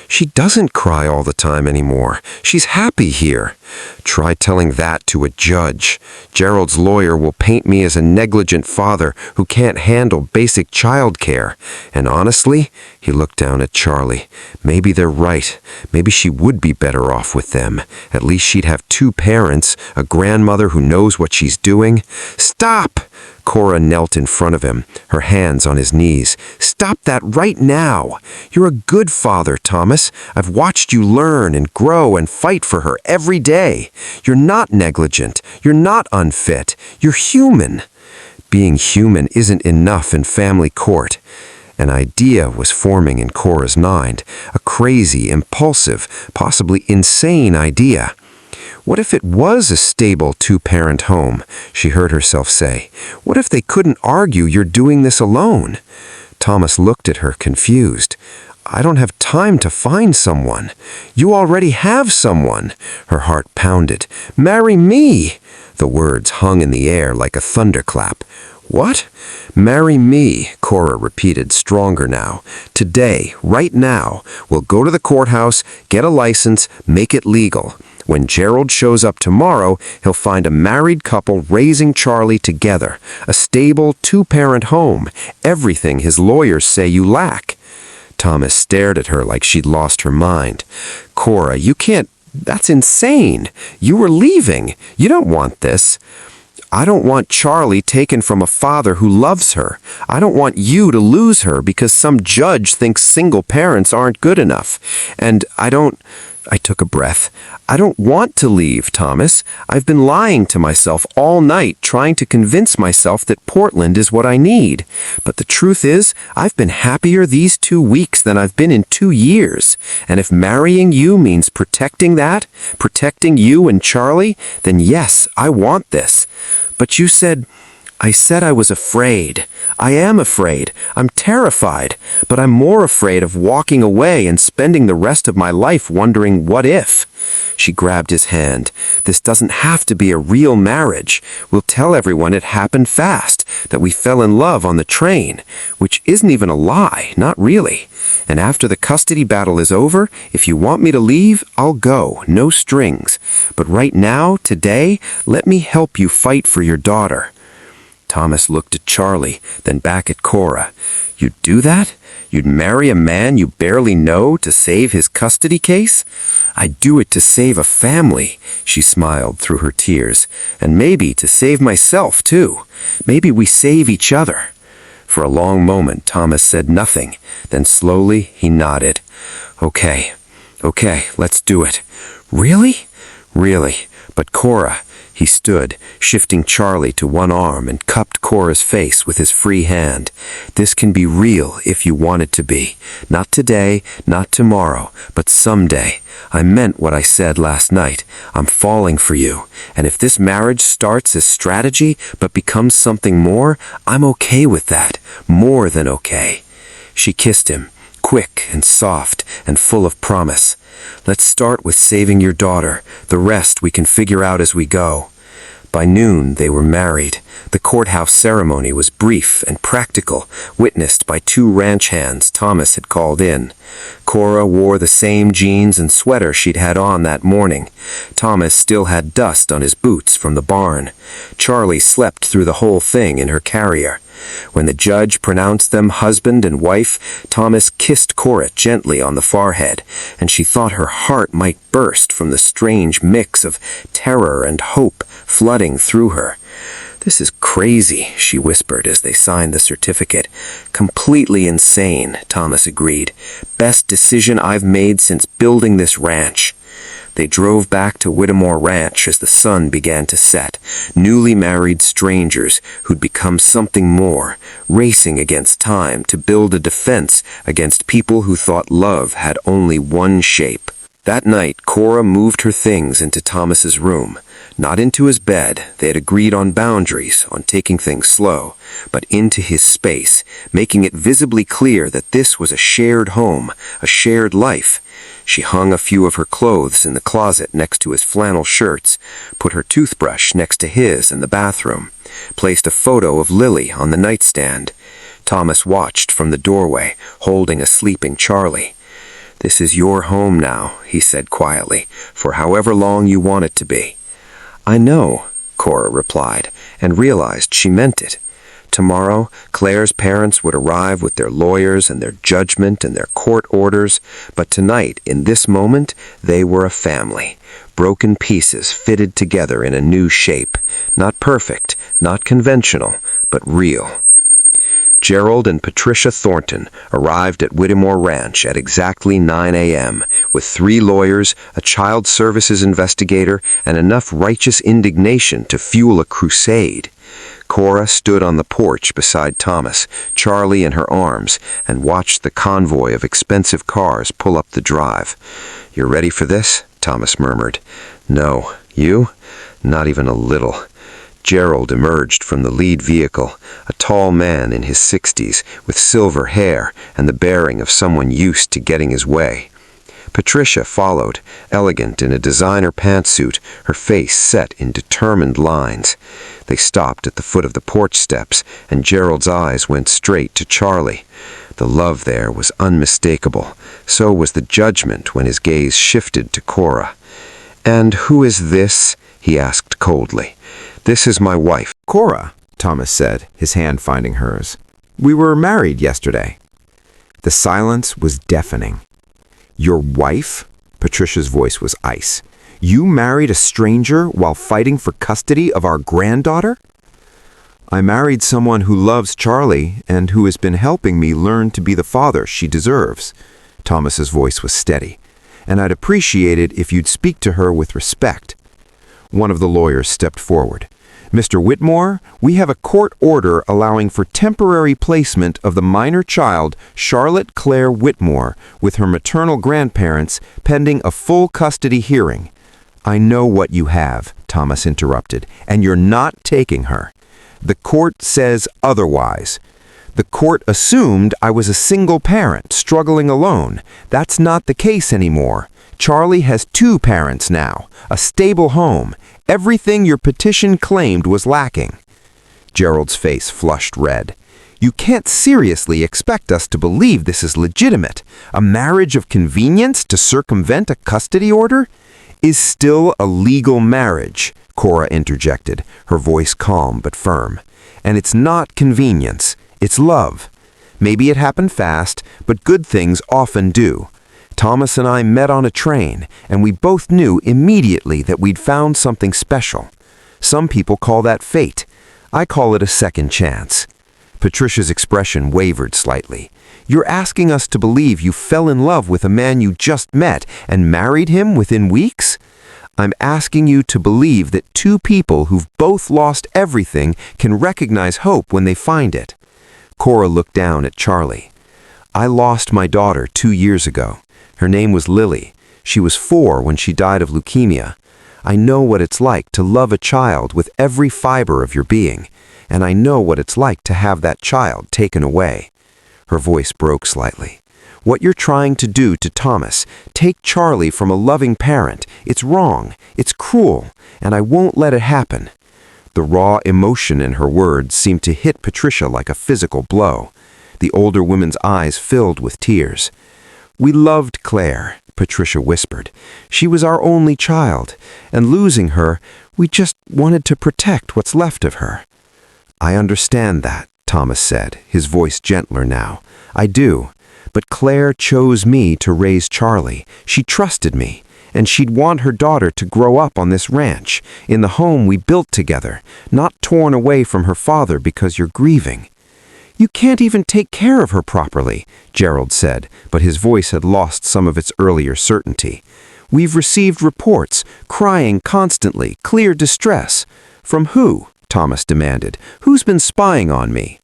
She doesn't cry all the time anymore. She's happy here. Try telling that to a judge. Gerald's lawyer will paint me as a negligent father who can't handle basic child care. And honestly, he looked down at Charlie. Maybe they're right. Maybe she would be better off with them. At least she'd have 2 parents, a grandmother who knows what she's doing. "Stop!" Cora knelt in front of him, her hands on his knees. "Stop that right now! You're a good father, Thomas. I've watched you learn and grow and fight for her every day. You're not negligent. You're not unfit. You're human." Being human isn't enough in family court. An idea was forming in Cora's mind, a crazy, impulsive, possibly insane idea. What if it was a stable 2-parent home? She heard herself say. What if they couldn't argue you're doing this alone? Thomas looked at her confused. "I don't have time to find someone." "You already have someone." Her heart pounded. "Marry me." The words hung in the air like a thunderclap. "What?" "Marry me," Cora repeated, stronger now. "Today, right now, we'll go to the courthouse, get a license, make it legal. When Gerald shows up tomorrow, he'll find a married couple raising Charlie together, a stable 2-parent home, everything his lawyers say you lack." Thomas stared at her like she'd lost her mind. "Cora, you can't. That's insane. You were leaving. You don't want this." I don't want Charlie taken from a father who loves her. I don't want you to lose her because some judge thinks single parents aren't good enough. And I took a breath. I don't want to leave, Thomas. I've been lying to myself all night, trying to convince myself that Portland is what I need. But the truth is, I've been happier these 2 weeks than I've been in 2 years. And if marrying you means protecting you and Charlie, then yes, I want this. But you said... I said I was afraid. I am afraid. I'm terrified. But I'm more afraid of walking away and spending the rest of my life wondering what if. She grabbed his hand. This doesn't have to be a real marriage. We'll tell everyone it happened fast, that we fell in love on the train, which isn't even a lie, not really. And after the custody battle is over, if you want me to leave, I'll go, no strings. But right now, today, let me help you fight for your daughter. Thomas looked at Charlie, then back at Cora. You'd do that? You'd marry a man you barely know to save his custody case? I'd do it to save a family, she smiled through her tears. And maybe to save myself, too. Maybe we save each other. For a long moment, Thomas said nothing. Then slowly, he nodded. Okay, let's do it. Really? Really. But Cora... He stood, shifting Charlie to one arm and cupped Cora's face with his free hand. This can be real if you want it to be. Not today, not tomorrow, but someday. I meant what I said last night. I'm falling for you. And if this marriage starts as strategy but becomes something more, I'm okay with that. More than okay. She kissed him, quick and soft and full of promise. Let's start with saving your daughter. The rest we can figure out as we go. By noon, they were married. The courthouse ceremony was brief and practical, witnessed by 2 ranch hands Thomas had called in. Cora wore the same jeans and sweater she'd had on that morning. Thomas still had dust on his boots from the barn. Charlie slept through the whole thing in her carrier. When the judge pronounced them husband and wife, Thomas kissed Cora gently on the forehead, and she thought her heart might burst from the strange mix of terror and hope flooding through her. This is crazy, she whispered as they signed the certificate. Completely insane, Thomas agreed. Best decision I've made since building this ranch. They drove back to Whittemore Ranch as the sun began to set, newly married strangers who'd become something more, racing against time to build a defense against people who thought love had only one shape. That night, Cora moved her things into Thomas's room. Not into his bed, they had agreed on boundaries, on taking things slow, but into his space, making it visibly clear that this was a shared home, a shared life. She hung a few of her clothes in the closet next to his flannel shirts, put her toothbrush next to his in the bathroom, placed a photo of Lily on the nightstand. Thomas watched from the doorway, holding a sleeping Charlie. "This is your home now," he said quietly, "for however long you want it to be." "I know," Cora replied, and realized she meant it. Tomorrow, Claire's parents would arrive with their lawyers and their judgment and their court orders, but tonight, in this moment, they were a family. Broken pieces fitted together in a new shape. Not perfect, not conventional, but real. Gerald and Patricia Thornton arrived at Whittemore Ranch at exactly 9 a.m. with 3 lawyers, a child services investigator, and enough righteous indignation to fuel a crusade. Cora stood on the porch beside Thomas, Charlie in her arms, and watched the convoy of expensive cars pull up the drive. "You're ready for this?" Thomas murmured. "No. You? Not even a little." Gerald emerged from the lead vehicle, a tall man in his 60s, with silver hair and the bearing of someone used to getting his way. Patricia followed, elegant in a designer pantsuit, her face set in determined lines. They stopped at the foot of the porch steps, and Gerald's eyes went straight to Charlie. The love there was unmistakable. So was the judgment when his gaze shifted to Cora. "And who is this?" he asked coldly. "This is my wife." "Cora," Thomas said, his hand finding hers. "We were married yesterday." The silence was deafening. "Your wife?" Patricia's voice was ice. You married a stranger while fighting for custody of our granddaughter? I married someone who loves Charlie and who has been helping me learn to be the father she deserves. Thomas's voice was steady. And I'd appreciate it if you'd speak to her with respect. One of the lawyers stepped forward. Mr. Whitmore, we have a court order allowing for temporary placement of the minor child, Charlotte Claire Whitmore, with her maternal grandparents, pending a full custody hearing. I know what you have, Thomas interrupted, and you're not taking her. The court says otherwise. The court assumed I was a single parent, struggling alone. That's not the case anymore. Charlie has 2 parents now, a stable home. Everything your petition claimed was lacking. Gerald's face flushed red. You can't seriously expect us to believe this is legitimate. A marriage of convenience to circumvent a custody order is still a legal marriage, Cora interjected, her voice calm but firm. And it's not convenience, it's love. Maybe it happened fast, but good things often do. Thomas and I met on a train, and we both knew immediately that we'd found something special. Some people call that fate. I call it a second chance. Patricia's expression wavered slightly. You're asking us to believe you fell in love with a man you just met and married him within weeks? I'm asking you to believe that 2 people who've both lost everything can recognize hope when they find it. Cora looked down at Charlie. I lost my daughter 2 years ago. Her name was Lily. She was 4 when she died of leukemia. I know what it's like to love a child with every fiber of your being, and I know what it's like to have that child taken away. Her voice broke slightly. What you're trying to do to Thomas, take Charlie from a loving parent, it's wrong, it's cruel, and I won't let it happen. The raw emotion in her words seemed to hit Patricia like a physical blow. The older woman's eyes filled with tears. We loved Claire, Patricia whispered. She was our only child, and losing her, we just wanted to protect what's left of her. I understand that, Thomas said, his voice gentler now. I do. But Claire chose me to raise Charlie. She trusted me, and she'd want her daughter to grow up on this ranch, in the home we built together, not torn away from her father because you're grieving. You can't even take care of her properly, Gerald said, but his voice had lost some of its earlier certainty. We've received reports, crying constantly, clear distress. From who? Thomas demanded. Who's been spying on me?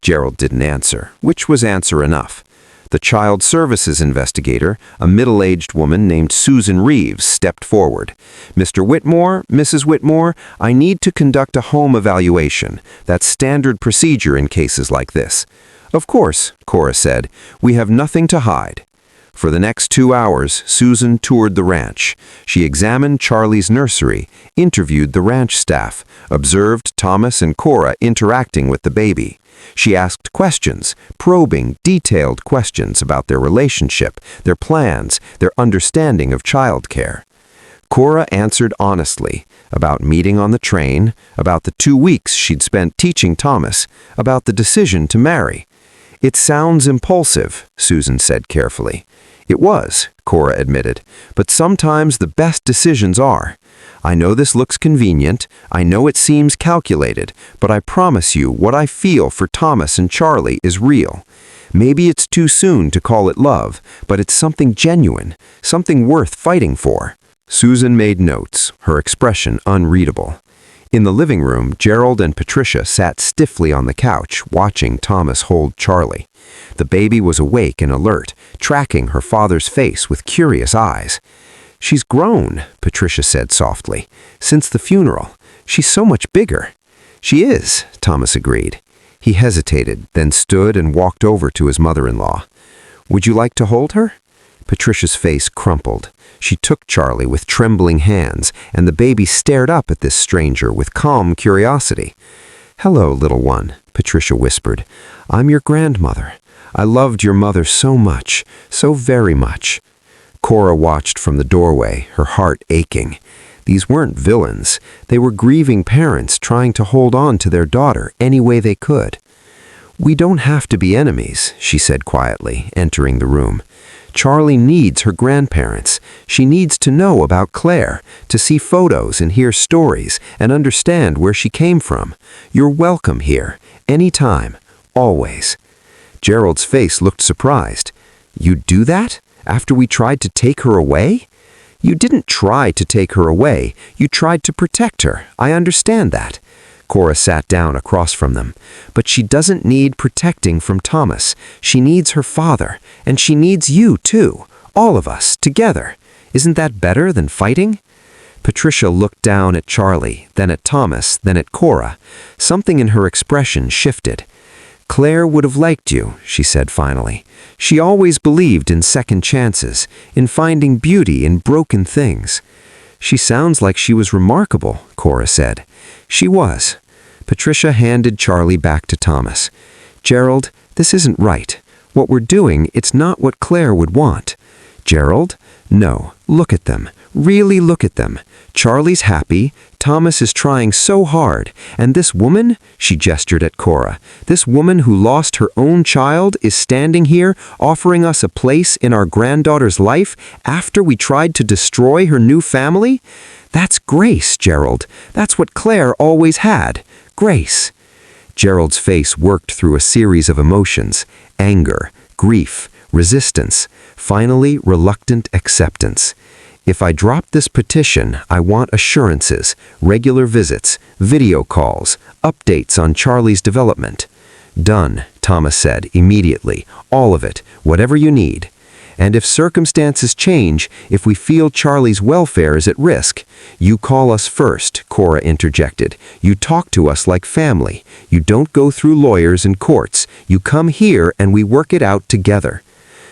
Gerald didn't answer, which was answer enough. The child services investigator, a middle-aged woman named Susan Reeves, stepped forward. Mr. Whitmore, Mrs. Whitmore, I need to conduct a home evaluation. That's standard procedure in cases like this. Of course, Cora said, we have nothing to hide. For the next 2 hours, Susan toured the ranch. She examined Charlie's nursery, interviewed the ranch staff, observed Thomas and Cora interacting with the baby. She asked questions, probing, detailed questions about their relationship, their plans, their understanding of childcare. Cora answered honestly about meeting on the train, about the 2 weeks she'd spent teaching Thomas, about the decision to marry. It sounds impulsive, Susan said carefully. It was, Cora admitted, but sometimes the best decisions are. I know this looks convenient, I know it seems calculated, but I promise you what I feel for Thomas and Charlie is real. Maybe it's too soon to call it love, but it's something genuine, something worth fighting for. Susan made notes, her expression unreadable. In the living room, Gerald and Patricia sat stiffly on the couch, watching Thomas hold Charlie. The baby was awake and alert, tracking her father's face with curious eyes. She's grown, Patricia said softly, since the funeral. She's so much bigger. She is, Thomas agreed. He hesitated, then stood and walked over to his mother-in-law. Would you like to hold her? Patricia's face crumpled. She took Charlie with trembling hands, and the baby stared up at this stranger with calm curiosity. Hello, little one, Patricia whispered. I'm your grandmother. I loved your mother so much, so very much. Cora watched from the doorway, her heart aching. These weren't villains. They were grieving parents trying to hold on to their daughter any way they could. We don't have to be enemies, she said quietly, entering the room. Charlie needs her grandparents. She needs to know about Claire, to see photos and hear stories and understand where she came from. You're welcome here, anytime, always. Gerald's face looked surprised. You'd do that? After we tried to take her away? You didn't try to take her away. You tried to protect her. I understand that. Cora sat down across from them. But she doesn't need protecting from Thomas. She needs her father. And she needs you, too. All of us, together. Isn't that better than fighting? Patricia looked down at Charlie, then at Thomas, then at Cora. Something in her expression shifted. Claire would have liked you, she said finally. She always believed in second chances, in finding beauty in broken things. She sounds like she was remarkable, Cora said. She was. Patricia handed Charlie back to Thomas. Gerald, this isn't right. What we're doing, it's not what Claire would want. Gerald? No, look at them. Really look at them. Charlie's happy. Thomas is trying so hard. And this woman, she gestured at Cora, this woman who lost her own child is standing here offering us a place in our granddaughter's life after we tried to destroy her new family? That's grace, Gerald. That's what Claire always had. Grace. Gerald's face worked through a series of emotions: anger, grief, resistance, finally reluctant acceptance. If I drop this petition, I want assurances, regular visits, video calls, updates on Charlie's development. Done, Thomas said immediately. All of it, whatever you need. And if circumstances change, if we feel Charlie's welfare is at risk, you call us first, Cora interjected. You talk to us like family. You don't go through lawyers and courts. You come here and we work it out together.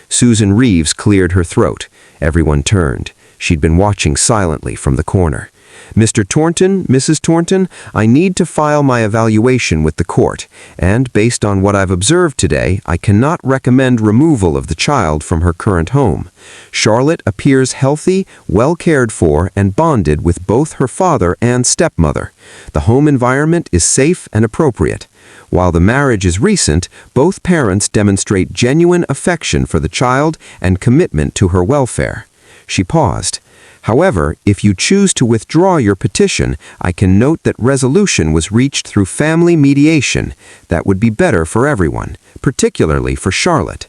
Susan Reeves cleared her throat. Everyone turned. She'd been watching silently from the corner. Mr. Thornton, Mrs. Thornton, I need to file my evaluation with the court, and based on what I've observed today, I cannot recommend removal of the child from her current home. Charlotte appears healthy, well cared for, and bonded with both her father and stepmother. The home environment is safe and appropriate. While the marriage is recent, both parents demonstrate genuine affection for the child and commitment to her welfare. She paused. However, if you choose to withdraw your petition, I can note that resolution was reached through family mediation. That would be better for everyone, particularly for Charlotte.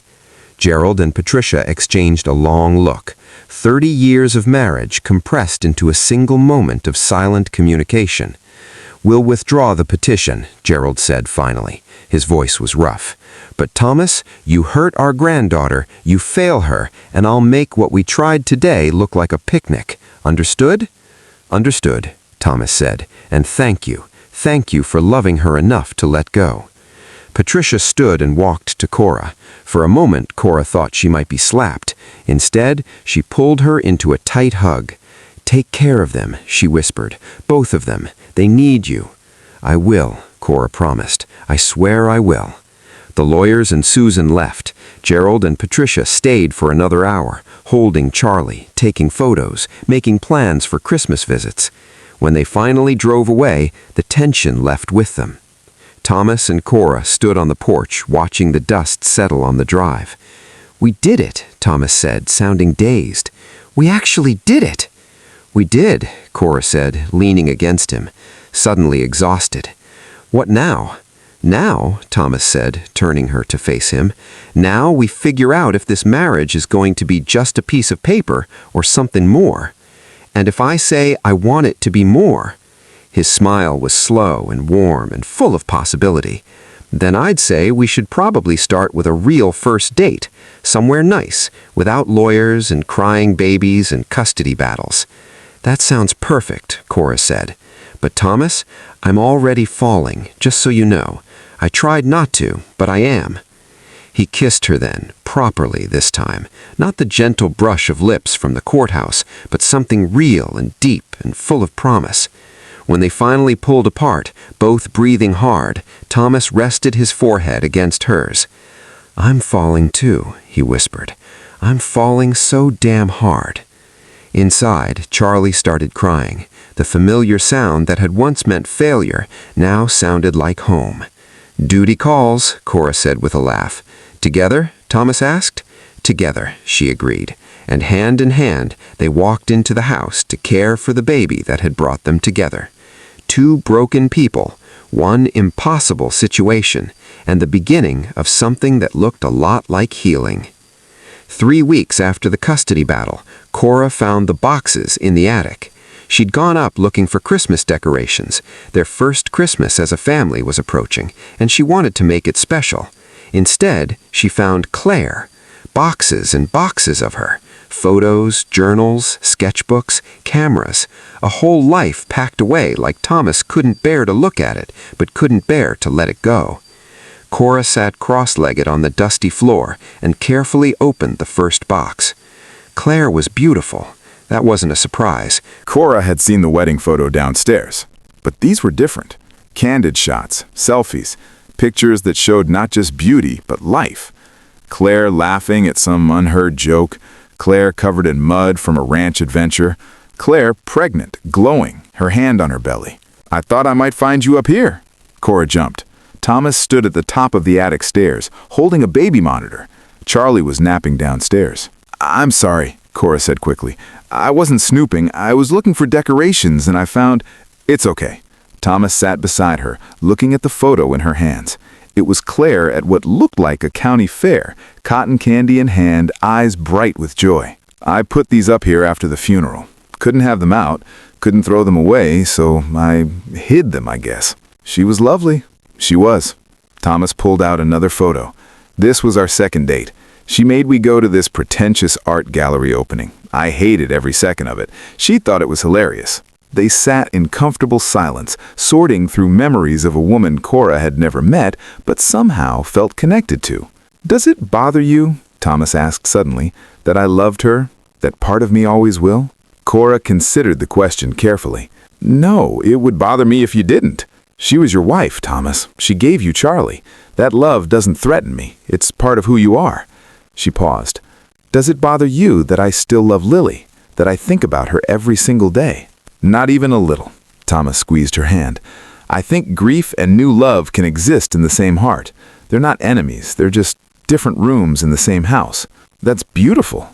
Gerald and Patricia exchanged a long look. 30 years of marriage compressed into a single moment of silent communication. We'll withdraw the petition, Gerald said finally. His voice was rough. But Thomas, you hurt our granddaughter, you fail her, and I'll make what we tried today look like a picnic. Understood? Understood, Thomas said, and thank you. Thank you for loving her enough to let go. Patricia stood and walked to Cora. For a moment, Cora thought she might be slapped. Instead, she pulled her into a tight hug. Take care of them, she whispered. Both of them. They need you. I will, Cora promised. I swear I will. The lawyers and Susan left. Gerald and Patricia stayed for another hour, holding Charlie, taking photos, making plans for Christmas visits. When they finally drove away, the tension left with them. Thomas and Cora stood on the porch, watching the dust settle on the drive. We did it, Thomas said, sounding dazed. We actually did it. We did, Cora said, leaning against him, suddenly exhausted. What now? Now, Thomas said, turning her to face him, now we figure out if this marriage is going to be just a piece of paper or something more. And if I say I want it to be more, his smile was slow and warm and full of possibility, then I'd say we should probably start with a real first date, somewhere nice, without lawyers and crying babies and custody battles. That sounds perfect, Cora said. But Thomas, I'm already falling, just so you know. I tried not to, but I am. He kissed her then, properly this time, not the gentle brush of lips from the courthouse, but something real and deep and full of promise. When they finally pulled apart, both breathing hard, Thomas rested his forehead against hers. I'm falling too, he whispered. I'm falling so damn hard. Inside, Charlie started crying. The familiar sound that had once meant failure now sounded like home. Duty calls, Cora said with a laugh. Together? Thomas asked. together, she agreed, and hand in hand they walked into the house to care for the baby that had brought them together. Two broken people, one impossible situation, and the beginning of something that looked a lot like healing. 3 weeks after the custody battle, Cora found the boxes in the attic. She'd gone up looking for Christmas decorations. Their first Christmas as a family was approaching, and she wanted to make it special. Instead, she found Claire. Boxes and boxes of her. Photos, journals, sketchbooks, cameras. A whole life packed away like Thomas couldn't bear to look at it, but couldn't bear to let it go. Cora sat cross-legged on the dusty floor and carefully opened the first box. Claire was beautiful. That wasn't a surprise. Cora had seen the wedding photo downstairs, but these were different. Candid shots, selfies, pictures that showed not just beauty, but life. Claire laughing at some unheard joke, Claire covered in mud from a ranch adventure, Claire pregnant, glowing, her hand on her belly. "I thought I might find you up here." Cora jumped. Thomas stood at the top of the attic stairs, holding a baby monitor. Charlie was napping downstairs. "I'm sorry," Cora said quickly. "I wasn't snooping. I was looking for decorations and I found—" "It's okay." Thomas sat beside her, looking at the photo in her hands. It was Claire at what looked like a county fair, cotton candy in hand, eyes bright with joy. "I put these up here after the funeral. Couldn't have them out, couldn't throw them away, so I hid them, I guess." "She was lovely." "She was." Thomas pulled out another photo. "This was our second date. She made me go to this pretentious art gallery opening. I hated every second of it. She thought it was hilarious." They sat in comfortable silence, sorting through memories of a woman Cora had never met, but somehow felt connected to. "Does it bother you," Thomas asked suddenly, "that I loved her, that part of me always will?" Cora considered the question carefully. "No, it would bother me if you didn't. She was your wife, Thomas. She gave you Charlie. That love doesn't threaten me. It's part of who you are." She paused. "Does it bother you that I still love Lily, that I think about her every single day?" "Not even a little." Thomas squeezed her hand. "I think grief and new love can exist in the same heart. They're not enemies. They're just different rooms in the same house. That's beautiful."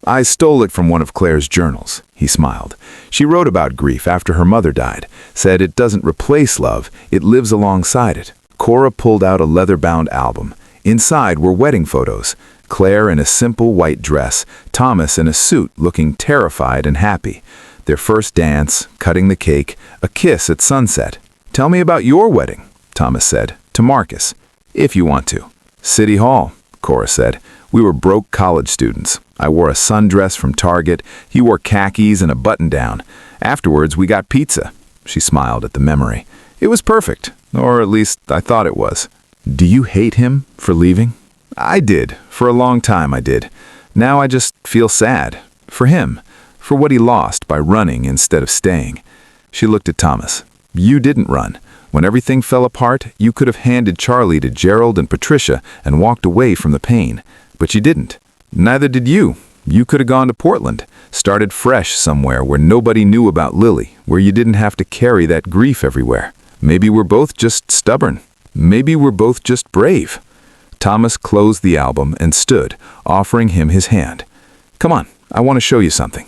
"I stole it from one of Claire's journals," he smiled. "She wrote about grief after her mother died, said it doesn't replace love, it lives alongside it." Cora pulled out a leather-bound album. Inside were wedding photos. Claire in a simple white dress, Thomas in a suit looking terrified and happy. Their first dance, cutting the cake, a kiss at sunset. "Tell me about your wedding," Thomas said, to Marcus, "if you want to." "City Hall," Cora said. "We were broke college students. I wore a sundress from Target. He wore khakis and a button-down. Afterwards, we got pizza." She smiled at the memory. "It was perfect, or at least I thought it was." "Do you hate him for leaving?" "I did. For a long time I did. Now I just feel sad. For him. For what he lost by running instead of staying." She looked at Thomas. "You didn't run. When everything fell apart, you could have handed Charlie to Gerald and Patricia and walked away from the pain. But you didn't. Neither did you. You could have gone to Portland, started fresh somewhere where nobody knew about Lily, where you didn't have to carry that grief everywhere. Maybe we're both just stubborn. Maybe we're both just brave." Thomas closed the album and stood, offering him his hand. "Come on, I want to show you something."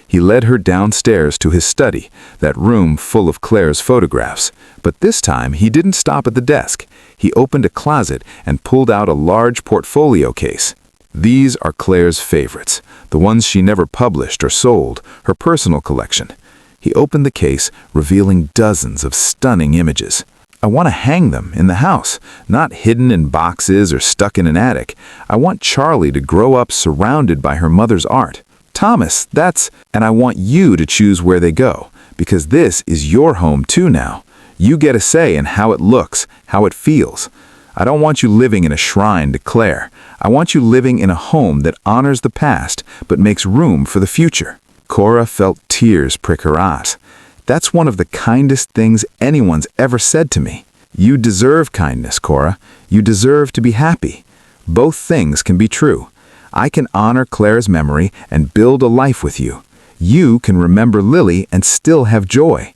He led her downstairs to his study, that room full of Claire's photographs. But this time he didn't stop at the desk. He opened a closet and pulled out a large portfolio case. These are Claire's favorites, the ones she never published or sold, her personal collection. He opened the case, revealing dozens of stunning images. "I want to hang them in the house, not hidden in boxes or stuck in an attic. I want Charlie to grow up surrounded by her mother's art. Thomas, and I want you to choose where they go, because this is your home too now. You get a say in how it looks, how it feels. I don't want you living in a shrine to Claire. I want you living in a home that honors the past, but makes room for the future." Cora felt tears prick her eyes. "That's one of the kindest things anyone's ever said to me. You deserve kindness, Cora. You deserve to be happy. Both things can be true. I can honor Claire's memory and build a life with you. You can remember Lily and still have joy.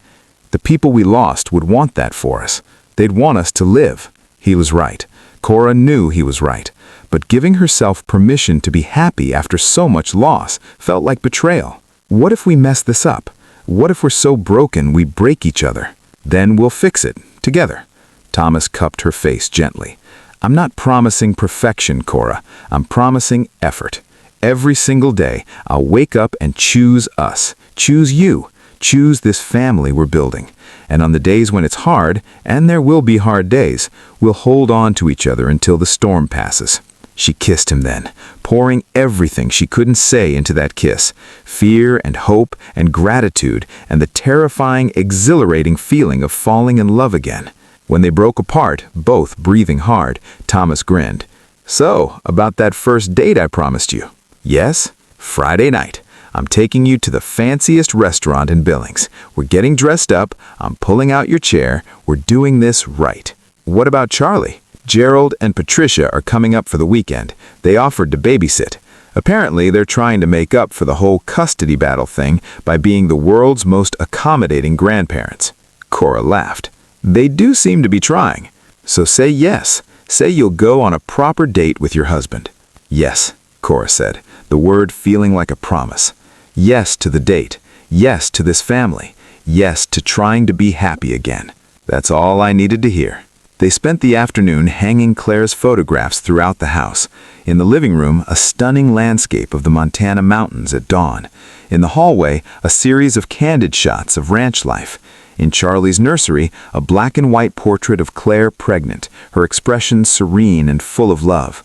The people we lost would want that for us. They'd want us to live." He was right. Cora knew he was right, but giving herself permission to be happy after so much loss felt like betrayal. What if we mess this up? What if we're so broken we break each other? Then we'll fix it, together. Thomas cupped her face gently. I'm not promising perfection, Cora. I'm promising effort. Every single day, I'll wake up and choose us. Choose you. Choose this family we're building. And on the days when it's hard, and there will be hard days, we'll hold on to each other until the storm passes. She kissed him then, pouring everything she couldn't say into that kiss. Fear and hope and gratitude and the terrifying, exhilarating feeling of falling in love again. When they broke apart, both breathing hard, Thomas grinned. So, about that first date I promised you. Yes, Friday night. I'm taking you to the fanciest restaurant in Billings. We're getting dressed up. I'm pulling out your chair. We're doing this right. What about Charlie? Gerald and Patricia are coming up for the weekend. They offered to babysit. Apparently, they're trying to make up for the whole custody battle thing by being the world's most accommodating grandparents. Cora laughed. They do seem to be trying. So say yes. Say you'll go on a proper date with your husband. Yes, Cora said, the word feeling like a promise. Yes to the date. Yes to this family. Yes to trying to be happy again. That's all I needed to hear. They spent the afternoon hanging Claire's photographs throughout the house. In the living room, a stunning landscape of the Montana mountains at dawn. In the hallway, a series of candid shots of ranch life. In Charlie's nursery, a black and white portrait of Claire pregnant, her expression serene and full of love.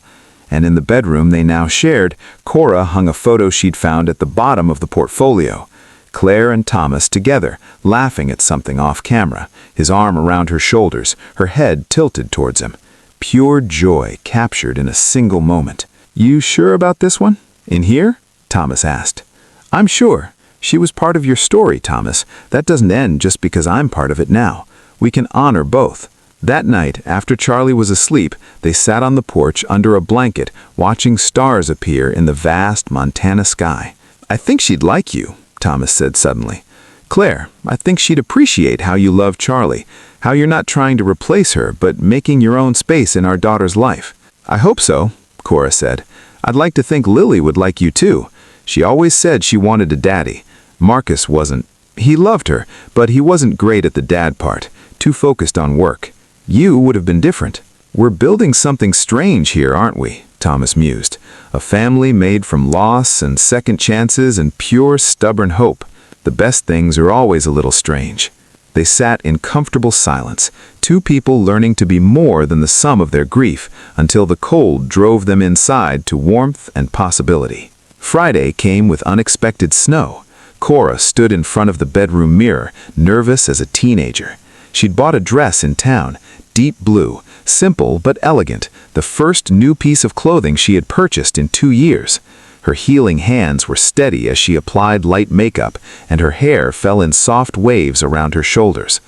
And in the bedroom they now shared, Cora hung a photo she'd found at the bottom of the portfolio. Claire and Thomas together, laughing at something off camera, his arm around her shoulders, her head tilted towards him. Pure joy captured in a single moment. You sure about this one? In here? Thomas asked. I'm sure. She was part of your story, Thomas. That doesn't end just because I'm part of it now. We can honor both. That night, after Charlie was asleep, they sat on the porch under a blanket, watching stars appear in the vast Montana sky. I think she'd like you, Thomas said suddenly. Claire, I think she'd appreciate how you love Charlie, how you're not trying to replace her, but making your own space in our daughter's life. I hope so, Cora said. I'd like to think Lily would like you too. She always said she wanted a daddy. Marcus wasn't. He loved her, but he wasn't great at the dad part, too focused on work. You would have been different. We're building something strange here, aren't we? Thomas mused. A family made from loss and second chances and pure, stubborn hope. The best things are always a little strange. They sat in comfortable silence, two people learning to be more than the sum of their grief, until the cold drove them inside to warmth and possibility. Friday came with unexpected snow. Cora stood in front of the bedroom mirror, nervous as a teenager. She'd bought a dress in town, deep blue, simple but elegant, the first new piece of clothing she had purchased in 2 years. Her healing hands were steady as she applied light makeup, and her hair fell in soft waves around her shoulders.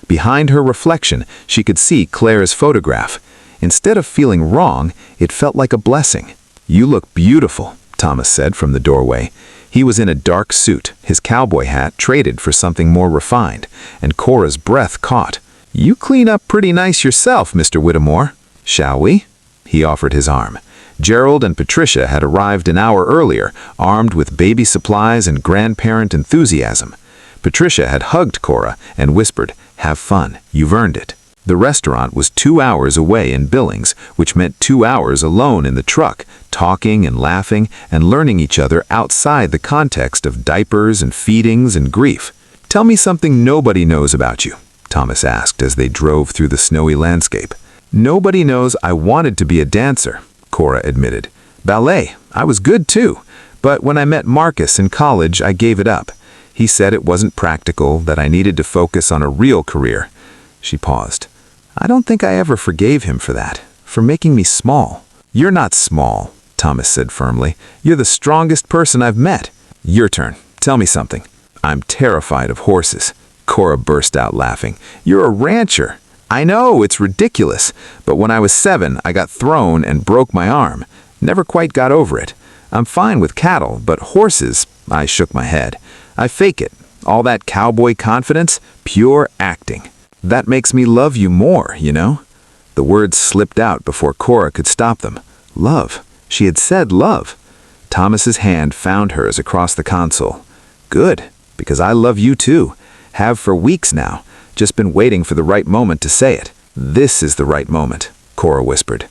Behind her reflection, she could see Claire's photograph. Instead of feeling wrong, it felt like a blessing. You look beautiful, Thomas said from the doorway. He was in a dark suit, his cowboy hat traded for something more refined, and Cora's breath caught. You clean up pretty nice yourself, Mr. Whittemore. Shall we? He offered his arm. Gerald and Patricia had arrived an hour earlier, armed with baby supplies and grandparent enthusiasm. Patricia had hugged Cora and whispered, "Have fun, you've earned it." The restaurant was 2 hours away in Billings, which meant 2 hours alone in the truck, talking and laughing and learning each other outside the context of diapers and feedings and grief. Tell me something nobody knows about you, Thomas asked as they drove through the snowy landscape. Nobody knows I wanted to be a dancer, Cora admitted. Ballet, I was good too, but when I met Marcus in college, I gave it up. He said it wasn't practical, that I needed to focus on a real career. She paused. I don't think I ever forgave him for that, for making me small. You're not small, Thomas said firmly. You're the strongest person I've met. Your turn. Tell me something. I'm terrified of horses. Cora burst out laughing. You're a rancher. I know, it's ridiculous, but when I was 7, I got thrown and broke my arm. Never quite got over it. I'm fine with cattle, but horses, I shook my head. I fake it. All that cowboy confidence, pure acting. That makes me love you more, you know? The words slipped out before Cora could stop them. Love. She had said love. Thomas's hand found hers across the console. Good, because I love you too. Have for weeks now. Just been waiting for the right moment to say it. This is the right moment, Cora whispered.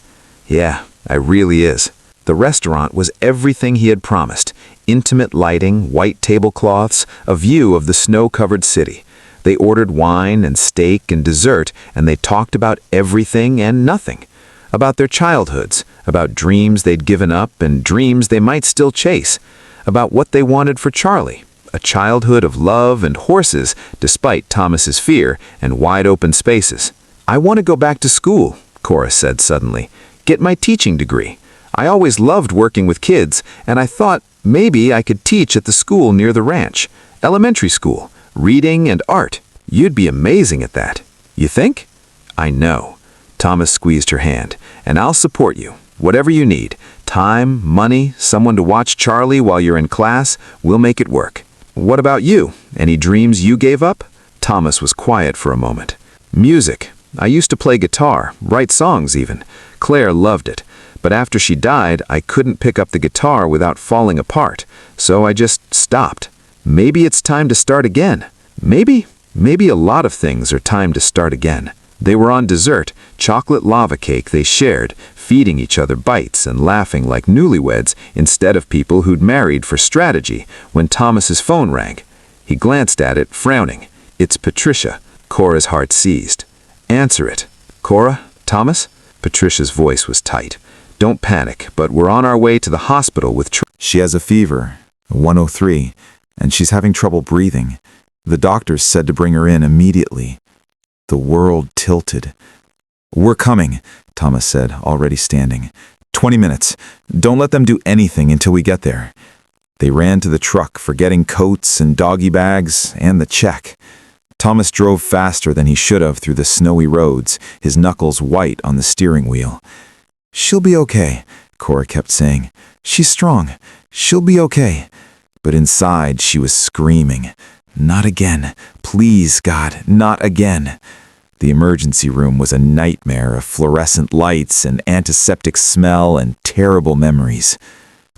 Yeah, it really is. The restaurant was everything he had promised. Intimate lighting, white tablecloths, a view of the snow-covered city. They ordered wine and steak and dessert, and they talked about everything and nothing. About their childhoods, about dreams they'd given up and dreams they might still chase. About what they wanted for Charlie, a childhood of love and horses despite Thomas's fear and wide-open spaces. I want to go back to school, Cora said suddenly. Get my teaching degree. I always loved working with kids, and I thought maybe I could teach at the school near the ranch. Elementary school, reading and art. You'd be amazing at that. You think? I know. Thomas squeezed her hand. And I'll support you. Whatever you need. Time, money, someone to watch Charlie while you're in class, we'll make it work. What about you? Any dreams you gave up? Thomas was quiet for a moment. Music. I used to play guitar, write songs even. Claire loved it. But after she died, I couldn't pick up the guitar without falling apart. So I just stopped. Maybe it's time to start again. Maybe a lot of things are time to start again. They were on dessert, chocolate lava cake they shared, feeding each other bites and laughing like newlyweds instead of people who'd married for strategy when Thomas's phone rang. He glanced at it, frowning. It's Patricia. Cora's heart seized. Answer it. Cora? Thomas? Patricia's voice was tight. Don't panic, but we're on our way to the hospital with She has a fever, 103, and she's having trouble breathing. The doctors said to bring her in immediately. The world tilted. We're coming, Thomas said, already standing. 20 minutes. Don't let them do anything until we get there. They ran to the truck, forgetting coats and doggy bags and the check. Thomas drove faster than he should have through the snowy roads, his knuckles white on the steering wheel. She'll be okay, Cora kept saying. She's strong. She'll be okay. But inside she was screaming. Not again. Please, God, not again. The emergency room was a nightmare of fluorescent lights and antiseptic smell and terrible memories.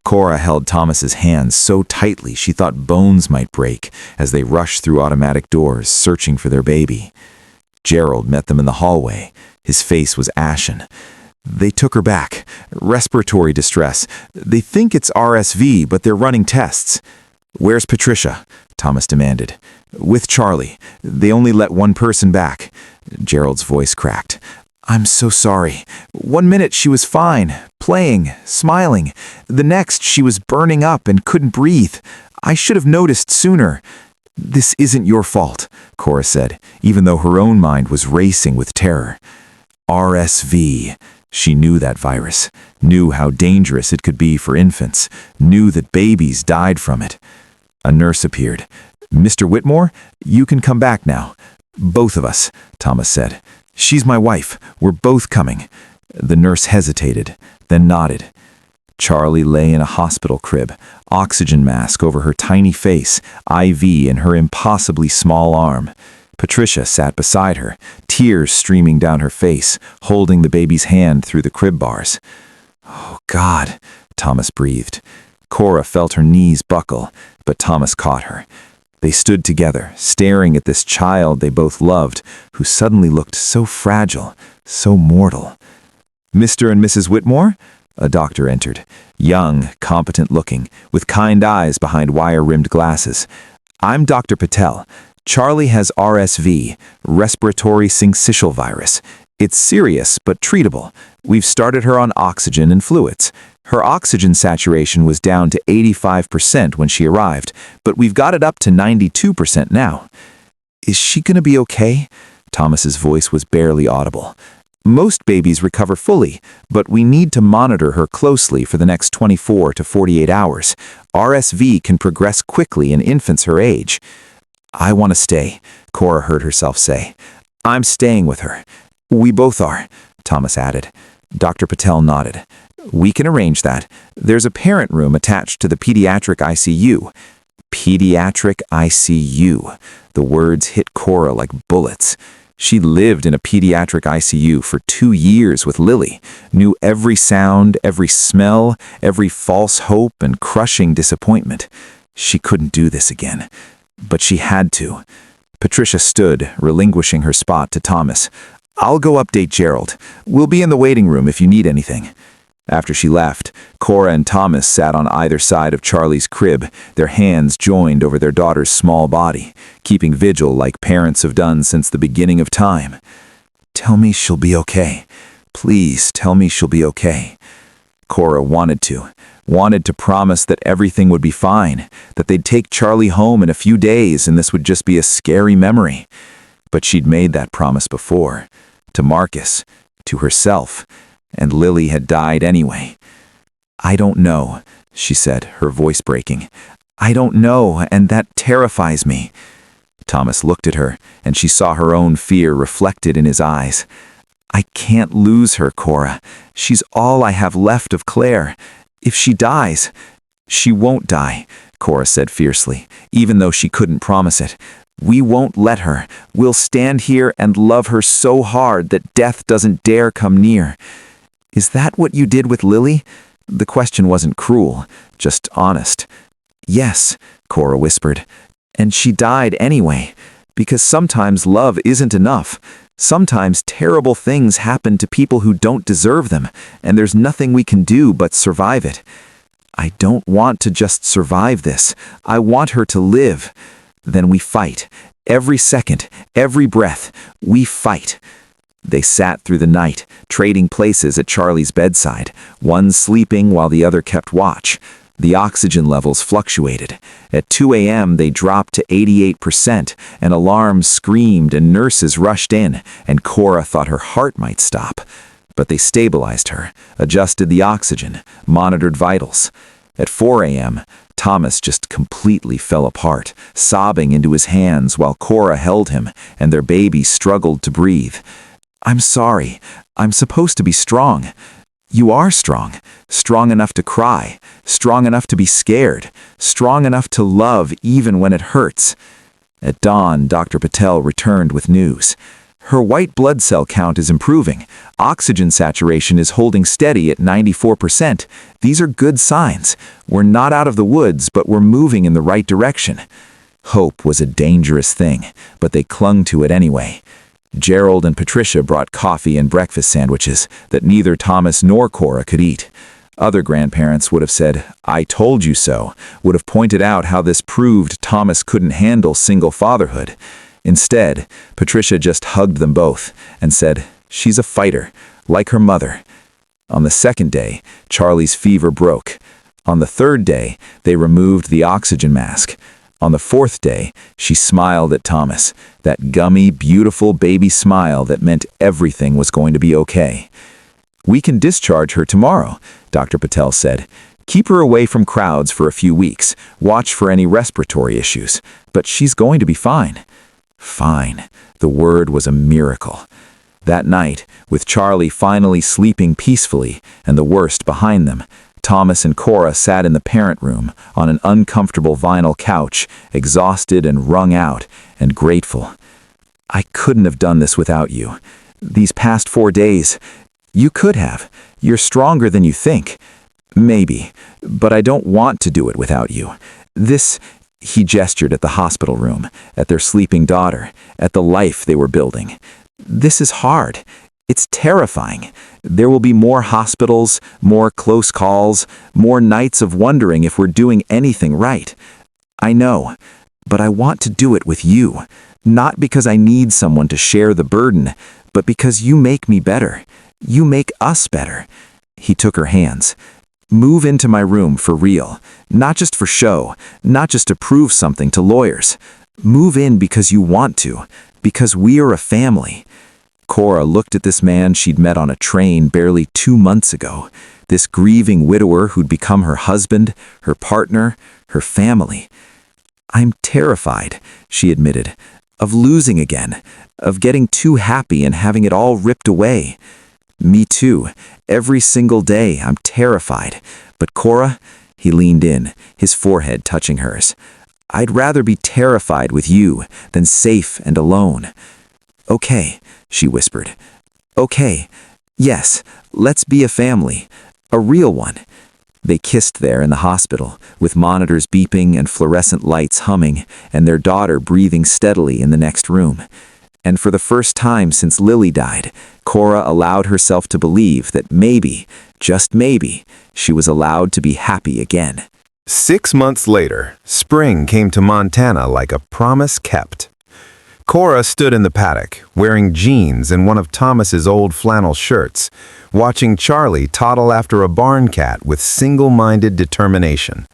Cora held Thomas's hands so tightly she thought bones might break as they rushed through automatic doors, searching for their baby. Gerald met them in the hallway. His face was ashen. They took her back. Respiratory distress. They think it's RSV, but they're running tests. Where's Patricia? Thomas demanded. With Charlie. They only let one person back. Gerald's voice cracked. I'm so sorry. 1 minute she was fine, playing, smiling. The next she was burning up and couldn't breathe. I should have noticed sooner. This isn't your fault, Cora said, even though her own mind was racing with terror. RSV. She knew that virus, knew how dangerous it could be for infants, knew that babies died from it. A nurse appeared. Mr. Whitmore, you can come back now. Both of us, Thomas said. She's my wife. We're both coming. The nurse hesitated, then nodded. Charlie lay in a hospital crib, oxygen mask over her tiny face, IV in her impossibly small arm. Patricia sat beside her, tears streaming down her face, holding the baby's hand through the crib bars. Oh, God, Thomas breathed. Cora felt her knees buckle, but Thomas caught her. They stood together, staring at this child they both loved, who suddenly looked so fragile, so mortal. Mr. and Mrs. Whitmore? A doctor entered, young, competent-looking, with kind eyes behind wire-rimmed glasses. I'm Dr. Patel. Charlie has RSV, respiratory syncytial virus. It's serious, but treatable. We've started her on oxygen and fluids. Her oxygen saturation was down to 85% when she arrived, but we've got it up to 92% now. Is she going to be okay? Thomas's voice was barely audible. Most babies recover fully, but we need to monitor her closely for the next 24 to 48 hours. RSV can progress quickly in infants her age. I want to stay, Cora heard herself say. I'm staying with her. We both are, Thomas added. Dr. Patel nodded. We can arrange that. There's a parent room attached to the pediatric ICU. Pediatric ICU. The words hit Cora like bullets. She lived in a pediatric ICU for 2 years with Lily, knew every sound, every smell, every false hope and crushing disappointment. She couldn't do this again, but she had to. Patricia stood, relinquishing her spot to Thomas. "I'll go update Gerald. We'll be in the waiting room if you need anything." After she left, Cora and Thomas sat on either side of Charlie's crib, their hands joined over their daughter's small body, keeping vigil like parents have done since the beginning of time. "Tell me she'll be okay. Please tell me she'll be okay." Cora wanted to promise that everything would be fine, that they'd take Charlie home in a few days and this would just be a scary memory. But she'd made that promise before, to Marcus, to herself, and Lily had died anyway. "I don't know," she said, her voice breaking. "I don't know, and that terrifies me." Thomas looked at her, and she saw her own fear reflected in his eyes. "I can't lose her, Cora. She's all I have left of Claire. If she dies—" "She won't die," Cora said fiercely, even though she couldn't promise it. "We won't let her. We'll stand here and love her so hard that death doesn't dare come near." "Is that what you did with Lily?" The question wasn't cruel, just honest. "Yes," Cora whispered. "And she died anyway, because sometimes love isn't enough. Sometimes terrible things happen to people who don't deserve them, and there's nothing we can do but survive it. I don't want to just survive this. I want her to live. Then we fight. Every second, every breath, we fight." They sat through the night, trading places at Charlie's bedside, one sleeping while the other kept watch. The oxygen levels fluctuated. At 2 a.m. they dropped to 88%, and alarms screamed and nurses rushed in, and Cora thought her heart might stop. But they stabilized her, adjusted the oxygen, monitored vitals. At 4 a.m., Thomas just completely fell apart, sobbing into his hands while Cora held him, and their baby struggled to breathe. "I'm sorry. I'm supposed to be strong." "You are strong. Strong enough to cry. Strong enough to be scared. Strong enough to love even when it hurts." At dawn, Dr. Patel returned with news. "Her white blood cell count is improving. Oxygen saturation is holding steady at 94%. These are good signs. We're not out of the woods, but we're moving in the right direction." Hope was a dangerous thing, but they clung to it anyway. Gerald and Patricia brought coffee and breakfast sandwiches that neither Thomas nor Cora could eat. Other grandparents would have said, "I told you so," would have pointed out how this proved Thomas couldn't handle single fatherhood. Instead, Patricia just hugged them both and said, "She's a fighter, like her mother." On the second day, Charlie's fever broke. On the third day, they removed the oxygen mask. On the fourth day, she smiled at Thomas, that gummy, beautiful baby smile that meant everything was going to be okay. "We can discharge her tomorrow," Dr. Patel said. "Keep her away from crowds for a few weeks. Watch for any respiratory issues. But she's going to be fine." Fine. The word was a miracle. That night, with Charlie finally sleeping peacefully and the worst behind them, Thomas and Cora sat in the parent room on an uncomfortable vinyl couch, exhausted and wrung out and grateful. "I couldn't have done this without you. These past 4 days, you could have. You're stronger than you think. Maybe, but I don't want to do it without you. This—" He gestured at the hospital room, at their sleeping daughter, at the life they were building. "This is hard. It's terrifying. There will be more hospitals, more close calls, more nights of wondering if we're doing anything right. I know, but I want to do it with you. Not because I need someone to share the burden, but because you make me better. You make us better." He took her hands. "Move into my room for real. Not just for show, not just to prove something to lawyers. Move in because you want to, because we are a family." Cora looked at this man she'd met on a train barely 2 months ago, this grieving widower who'd become her husband, her partner, her family. "I'm terrified," she admitted, "of losing again, of getting too happy and having it all ripped away." "Me too. Every single day I'm terrified. But Cora," he leaned in, his forehead touching hers, "I'd rather be terrified with you than safe and alone." "Okay," she whispered. "Okay, yes, let's be a family. A real one." They kissed there in the hospital, with monitors beeping and fluorescent lights humming, and their daughter breathing steadily in the next room. And for the first time since Lily died, Cora allowed herself to believe that maybe, just maybe, she was allowed to be happy again. 6 months later, spring came to Montana like a promise kept. Cora stood in the paddock, wearing jeans and one of Thomas's old flannel shirts, watching Charlie toddle after a barn cat with single-minded determination.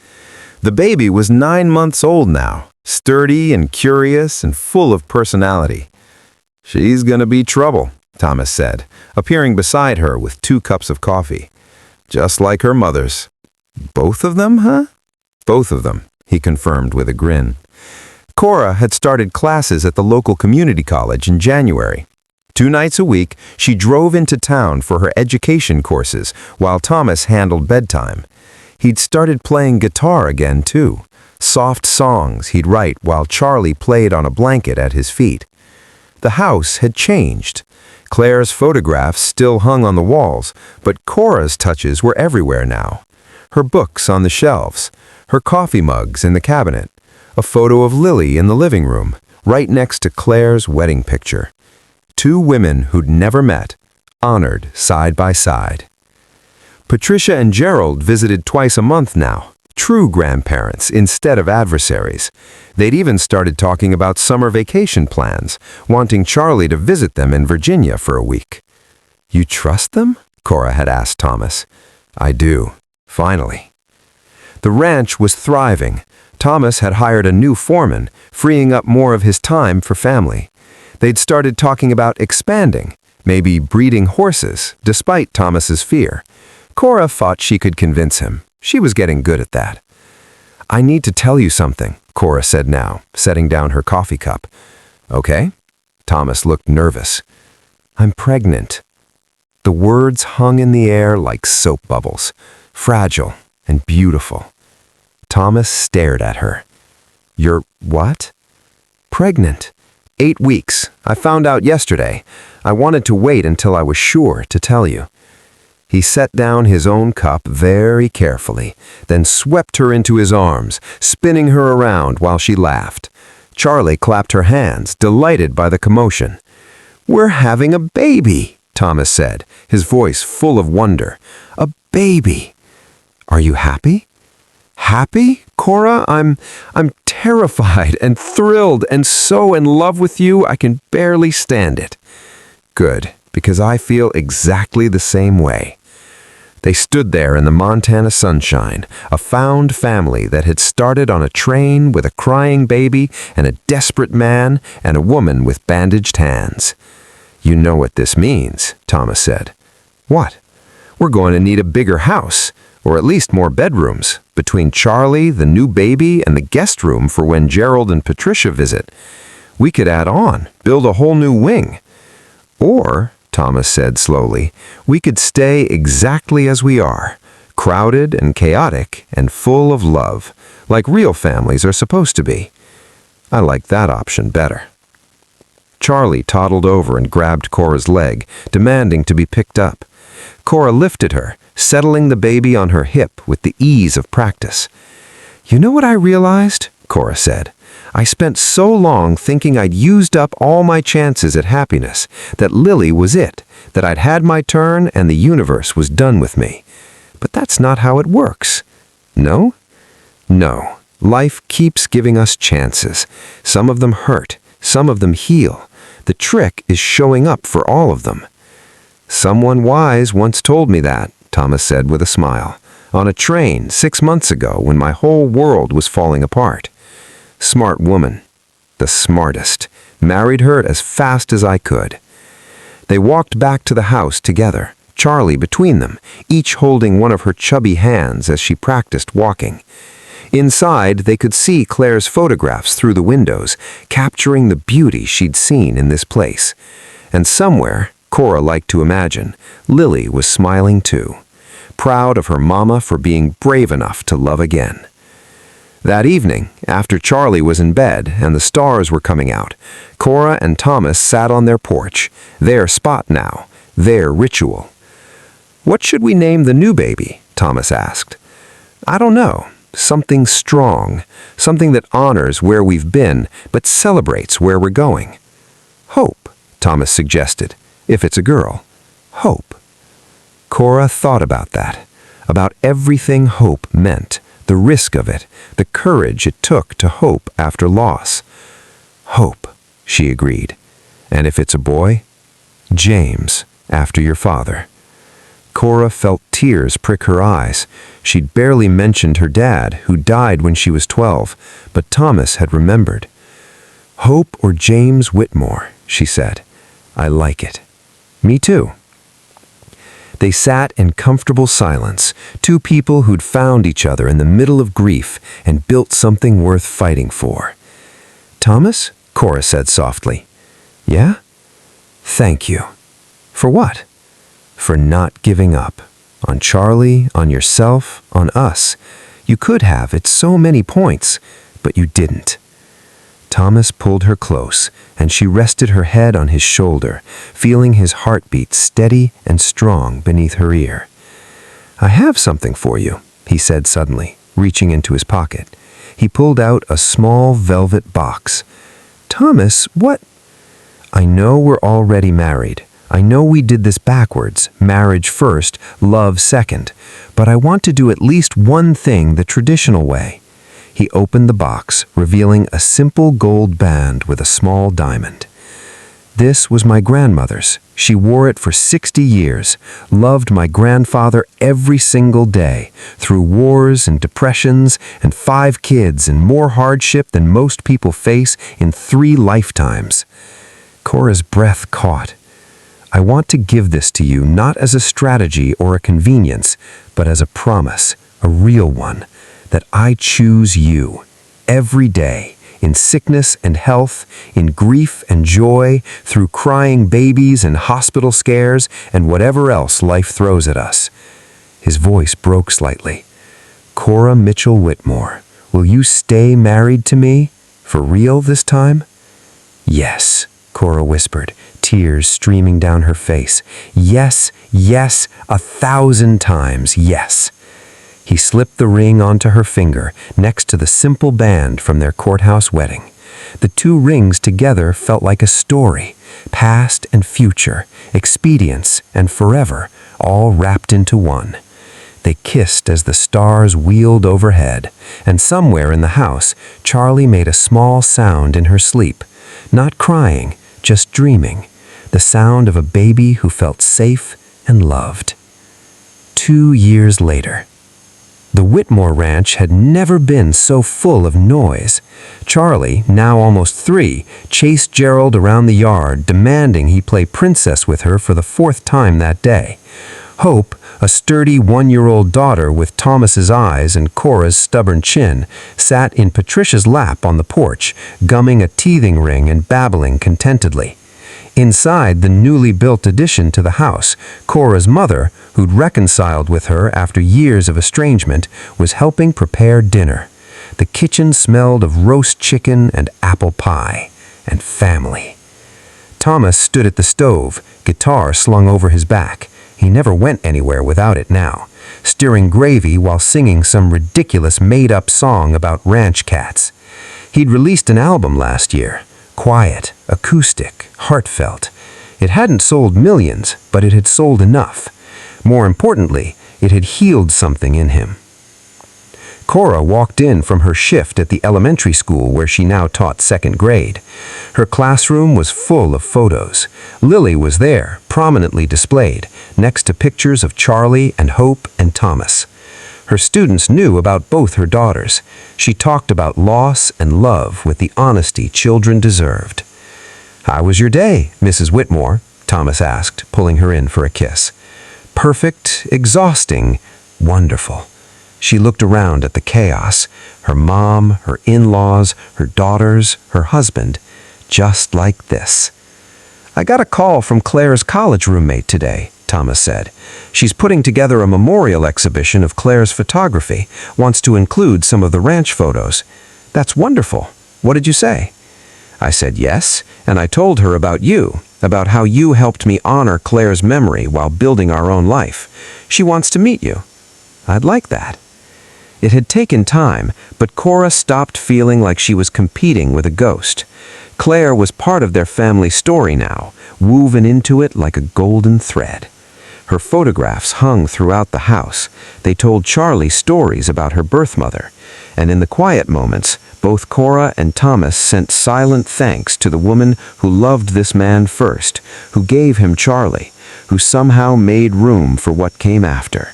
The baby was 9 months old now, sturdy and curious and full of personality. "She's gonna be trouble," Thomas said, appearing beside her with 2 cups of coffee. "Just like her mother's." "Both of them, huh?" "Both of them," he confirmed with a grin. Cora had started classes at the local community college in January. 2 nights a week, she drove into town for her education courses while Thomas handled bedtime. He'd started playing guitar again, too. Soft songs he'd write while Charlie played on a blanket at his feet. The house had changed. Claire's photographs still hung on the walls, but Cora's touches were everywhere now. Her books on the shelves, her coffee mugs in the cabinet, a photo of Lily in the living room, right next to Claire's wedding picture. 2 women who'd never met, honored side by side. Patricia and Gerald visited twice a month now, true grandparents instead of adversaries. They'd even started talking about summer vacation plans, wanting Charlie to visit them in Virginia for a week. "You trust them?" Cora had asked Thomas. "I do, finally." The ranch was thriving. Thomas had hired a new foreman, freeing up more of his time for family. They'd started talking about expanding, maybe breeding horses, despite Thomas's fear. Cora thought she could convince him. She was getting good at that. "I need to tell you something," Cora said now, setting down her coffee cup. "Okay?" Thomas looked nervous. "I'm pregnant." The words hung in the air like soap bubbles, fragile and beautiful. Thomas stared at her. "You're what?" "Pregnant. 8 weeks. I found out yesterday. I wanted to wait until I was sure to tell you." He set down his own cup very carefully, then swept her into his arms, spinning her around while she laughed. Charlie clapped her hands, delighted by the commotion. "We're having a baby," Thomas said, his voice full of wonder. "A baby." "Are you happy?" "Happy, Cora? I'm terrified and thrilled and so in love with you I can barely stand it." "Good, because I feel exactly the same way." They stood there in the Montana sunshine, a found family that had started on a train with a crying baby and a desperate man and a woman with bandaged hands. "You know what this means," Thomas said. "What?" "We're going to need a bigger house, or at least more bedrooms, between Charlie, the new baby, and the guest room for when Gerald and Patricia visit. We could add on, build a whole new wing. Or," Thomas said slowly, "we could stay exactly as we are, crowded and chaotic and full of love, like real families are supposed to be." "I like that option better." Charlie toddled over and grabbed Cora's leg, demanding to be picked up. Cora lifted her, settling the baby on her hip with the ease of practice. "You know what I realized?" Cora said. "I spent so long thinking I'd used up all my chances at happiness, that Lily was it, that I'd had my turn and the universe was done with me. But that's not how it works. No? No. Life keeps giving us chances. Some of them hurt, some of them heal. The trick is showing up for all of them." "Someone wise once told me that," Thomas said with a smile, "on a train 6 months ago when my whole world was falling apart. Smart woman. The smartest. Married her as fast as I could." They walked back to the house together, Charlie between them, each holding one of her chubby hands as she practiced walking. Inside, they could see Claire's photographs through the windows, capturing the beauty she'd seen in this place. And somewhere, Cora liked to imagine, Lily was smiling too, proud of her mama for being brave enough to love again. That evening, after Charlie was in bed and the stars were coming out, Cora and Thomas sat on their porch, their spot now, their ritual. "What should we name the new baby?" Thomas asked. "I don't know. Something strong, something that honors where we've been, but celebrates where we're going." "Hope," Thomas suggested, "if it's a girl. Hope." Cora thought about that, about everything hope meant, the risk of it, the courage it took to hope after loss. "Hope," she agreed. "And if it's a boy, James, after your father." Cora felt tears prick her eyes. She'd barely mentioned her dad, who died when she was 12, but Thomas had remembered. "Hope or James Whitmore," she said. "I like it." "Me too." They sat in comfortable silence, two people who'd found each other in the middle of grief and built something worth fighting for. "Thomas," Cora said softly. "Yeah?" "Thank you." "For what?" "For not giving up. On Charlie, on yourself, on us. You could have at so many points, but you didn't." Thomas pulled her close, and she rested her head on his shoulder, feeling his heartbeat steady and strong beneath her ear. "I have something for you," he said suddenly, reaching into his pocket. He pulled out a small velvet box. "Thomas, what?" "I know we're already married. I know we did this backwards, marriage first, love second, but I want to do at least one thing the traditional way." He opened the box, revealing a simple gold band with a small diamond. "This was my grandmother's. She wore it for 60 years, loved my grandfather every single day, through wars and depressions and 5 kids and more hardship than most people face in 3 lifetimes." Cora's breath caught. "I want to give this to you not as a strategy or a convenience, but as a promise, a real one, that I choose you, every day, in sickness and health, in grief and joy, through crying babies and hospital scares, and whatever else life throws at us." His voice broke slightly. "Cora Mitchell Whitmore, will you stay married to me? For real this time?" "Yes," Cora whispered, tears streaming down her face. "Yes, yes, 1,000 times yes." He slipped the ring onto her finger, next to the simple band from their courthouse wedding. The 2 rings together felt like a story, past and future, expedience and forever, all wrapped into one. They kissed as the stars wheeled overhead, and somewhere in the house, Charlie made a small sound in her sleep, not crying, just dreaming, the sound of a baby who felt safe and loved. 2 years later. The Whitmore Ranch had never been so full of noise. Charlie, now almost 3, chased Gerald around the yard, demanding he play princess with her for the 4th time that day. Hope, a sturdy 1-year-old daughter with Thomas's eyes and Cora's stubborn chin, sat in Patricia's lap on the porch, gumming a teething ring and babbling contentedly. Inside the newly built addition to the house, Cora's mother, who'd reconciled with her after years of estrangement, was helping prepare dinner. The kitchen smelled of roast chicken and apple pie, and family. Thomas stood at the stove, guitar slung over his back. He never went anywhere without it now, stirring gravy while singing some ridiculous made-up song about ranch cats. He'd released an album last year. Quiet, acoustic, heartfelt. It hadn't sold millions, but it had sold enough. More importantly, it had healed something in him. Cora walked in from her shift at the elementary school where she now taught 2nd grade. Her classroom was full of photos. Lily was there, prominently displayed, next to pictures of Charlie and Hope and Thomas. Her students knew about both her daughters. She talked about loss and love with the honesty children deserved. "How was your day, Mrs. Whitmore?" Thomas asked, pulling her in for a kiss. "Perfect, exhausting, wonderful." She looked around at the chaos, her mom, her in-laws, her daughters, her husband, just like this. "I got a call from Claire's college roommate today," Thomas said. She's putting together a memorial exhibition of Claire's photography, wants to include some of the ranch photos. That's wonderful. What did you say? I said yes, and I told her about you, about how you helped me honor Claire's memory while building our own life. She wants to meet you. I'd like that. It had taken time, but Cora stopped feeling like she was competing with a ghost. Claire was part of their family story now, woven into it like a golden thread. Her photographs hung throughout the house. They told Charlie stories about her birth mother. And in the quiet moments, both Cora and Thomas sent silent thanks to the woman who loved this man first, who gave him Charlie, who somehow made room for what came after.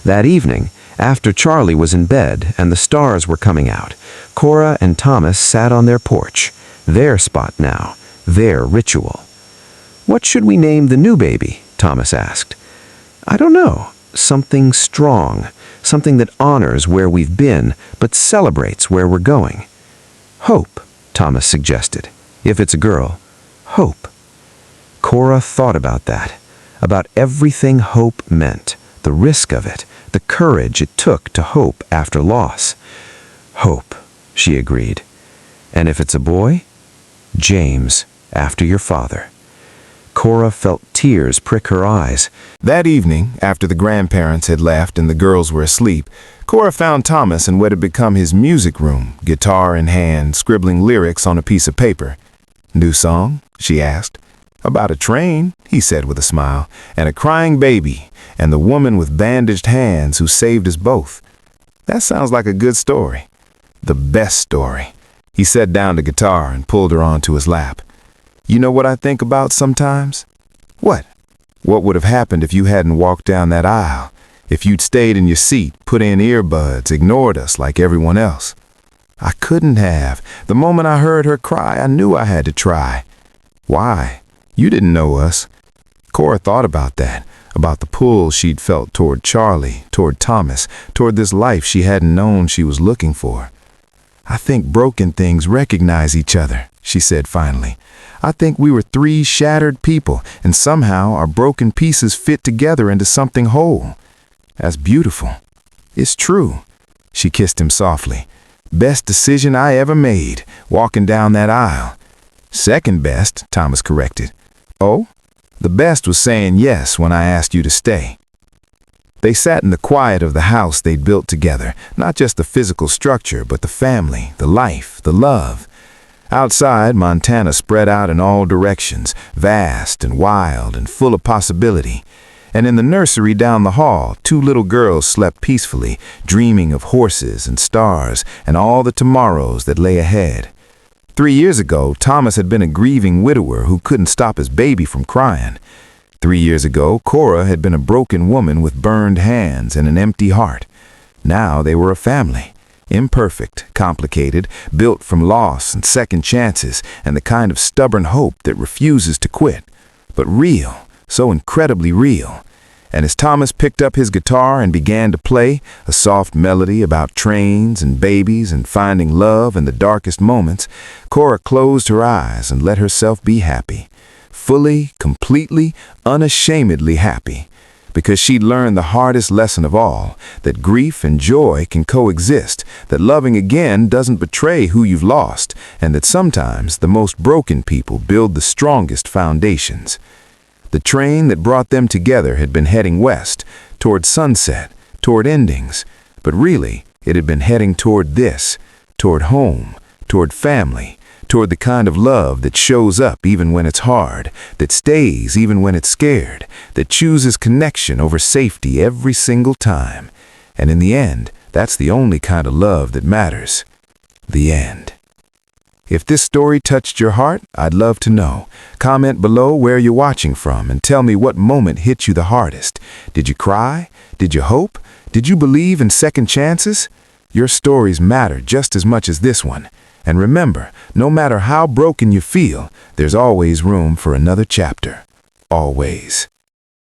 That evening, after Charlie was in bed and the stars were coming out, Cora and Thomas sat on their porch, their spot now, their ritual. "What should we name the new baby?" Thomas asked. "I don't know. Something strong, something that honors where we've been, but celebrates where we're going." "Hope," Thomas suggested. "If it's a girl, Hope." Cora thought about that, about everything hope meant, the risk of it, the courage it took to hope after loss. "Hope," she agreed. "And if it's a boy, James, after your father." Cora felt tears prick her eyes. That evening, after the grandparents had left and the girls were asleep, Cora found Thomas in what had become his music room, guitar in hand, scribbling lyrics on a piece of paper. "New song?" she asked. "About a train," he said with a smile, "and a crying baby, and the woman with bandaged hands who saved us both. That sounds like a good story. The best story." He set down the guitar and pulled her onto his lap. "You know what I think about sometimes?" "What?" "What would have happened if you hadn't walked down that aisle? If you'd stayed in your seat, put in earbuds, ignored us like everyone else?" "I couldn't have. The moment I heard her cry, I knew I had to try." "Why? You didn't know us." Cora thought about that, about the pull she'd felt toward Charlie, toward Thomas, toward this life she hadn't known she was looking for. "I think broken things recognize each other," she said finally. "I think we were three shattered people, and somehow our broken pieces fit together into something whole. That's beautiful. It's true." She kissed him softly. "Best decision I ever made, walking down that aisle." "Second best," Thomas corrected. "Oh? The best was saying yes when I asked you to stay." They sat in the quiet of the house they'd built together, not just the physical structure, but the family, the life, the love. Outside, Montana spread out in all directions, vast and wild and full of possibility. And in the nursery down the hall, two little girls slept peacefully, dreaming of horses and stars and all the tomorrows that lay ahead. 3 years ago, Thomas had been a grieving widower who couldn't stop his baby from crying. 3 years ago, Cora had been a broken woman with burned hands and an empty heart. Now they were a family. Imperfect, complicated, built from loss and second chances and the kind of stubborn hope that refuses to quit. But real, so incredibly real. And as Thomas picked up his guitar and began to play, a soft melody about trains and babies and finding love in the darkest moments, Cora closed her eyes and let herself be happy. Fully, completely, unashamedly happy. Because she'd learned the hardest lesson of all, that grief and joy can coexist, that loving again doesn't betray who you've lost, and that sometimes the most broken people build the strongest foundations. The train that brought them together had been heading west, toward sunset, toward endings, but really it had been heading toward this, toward home, toward family, toward the kind of love that shows up even when it's hard, that stays even when it's scared, that chooses connection over safety every single time. And in the end, that's the only kind of love that matters. The end. If this story touched your heart, I'd love to know. Comment below where you're watching from and tell me what moment hit you the hardest. Did you cry? Did you hope? Did you believe in second chances? Your stories matter just as much as this one. And remember, no matter how broken you feel, there's always room for another chapter. Always.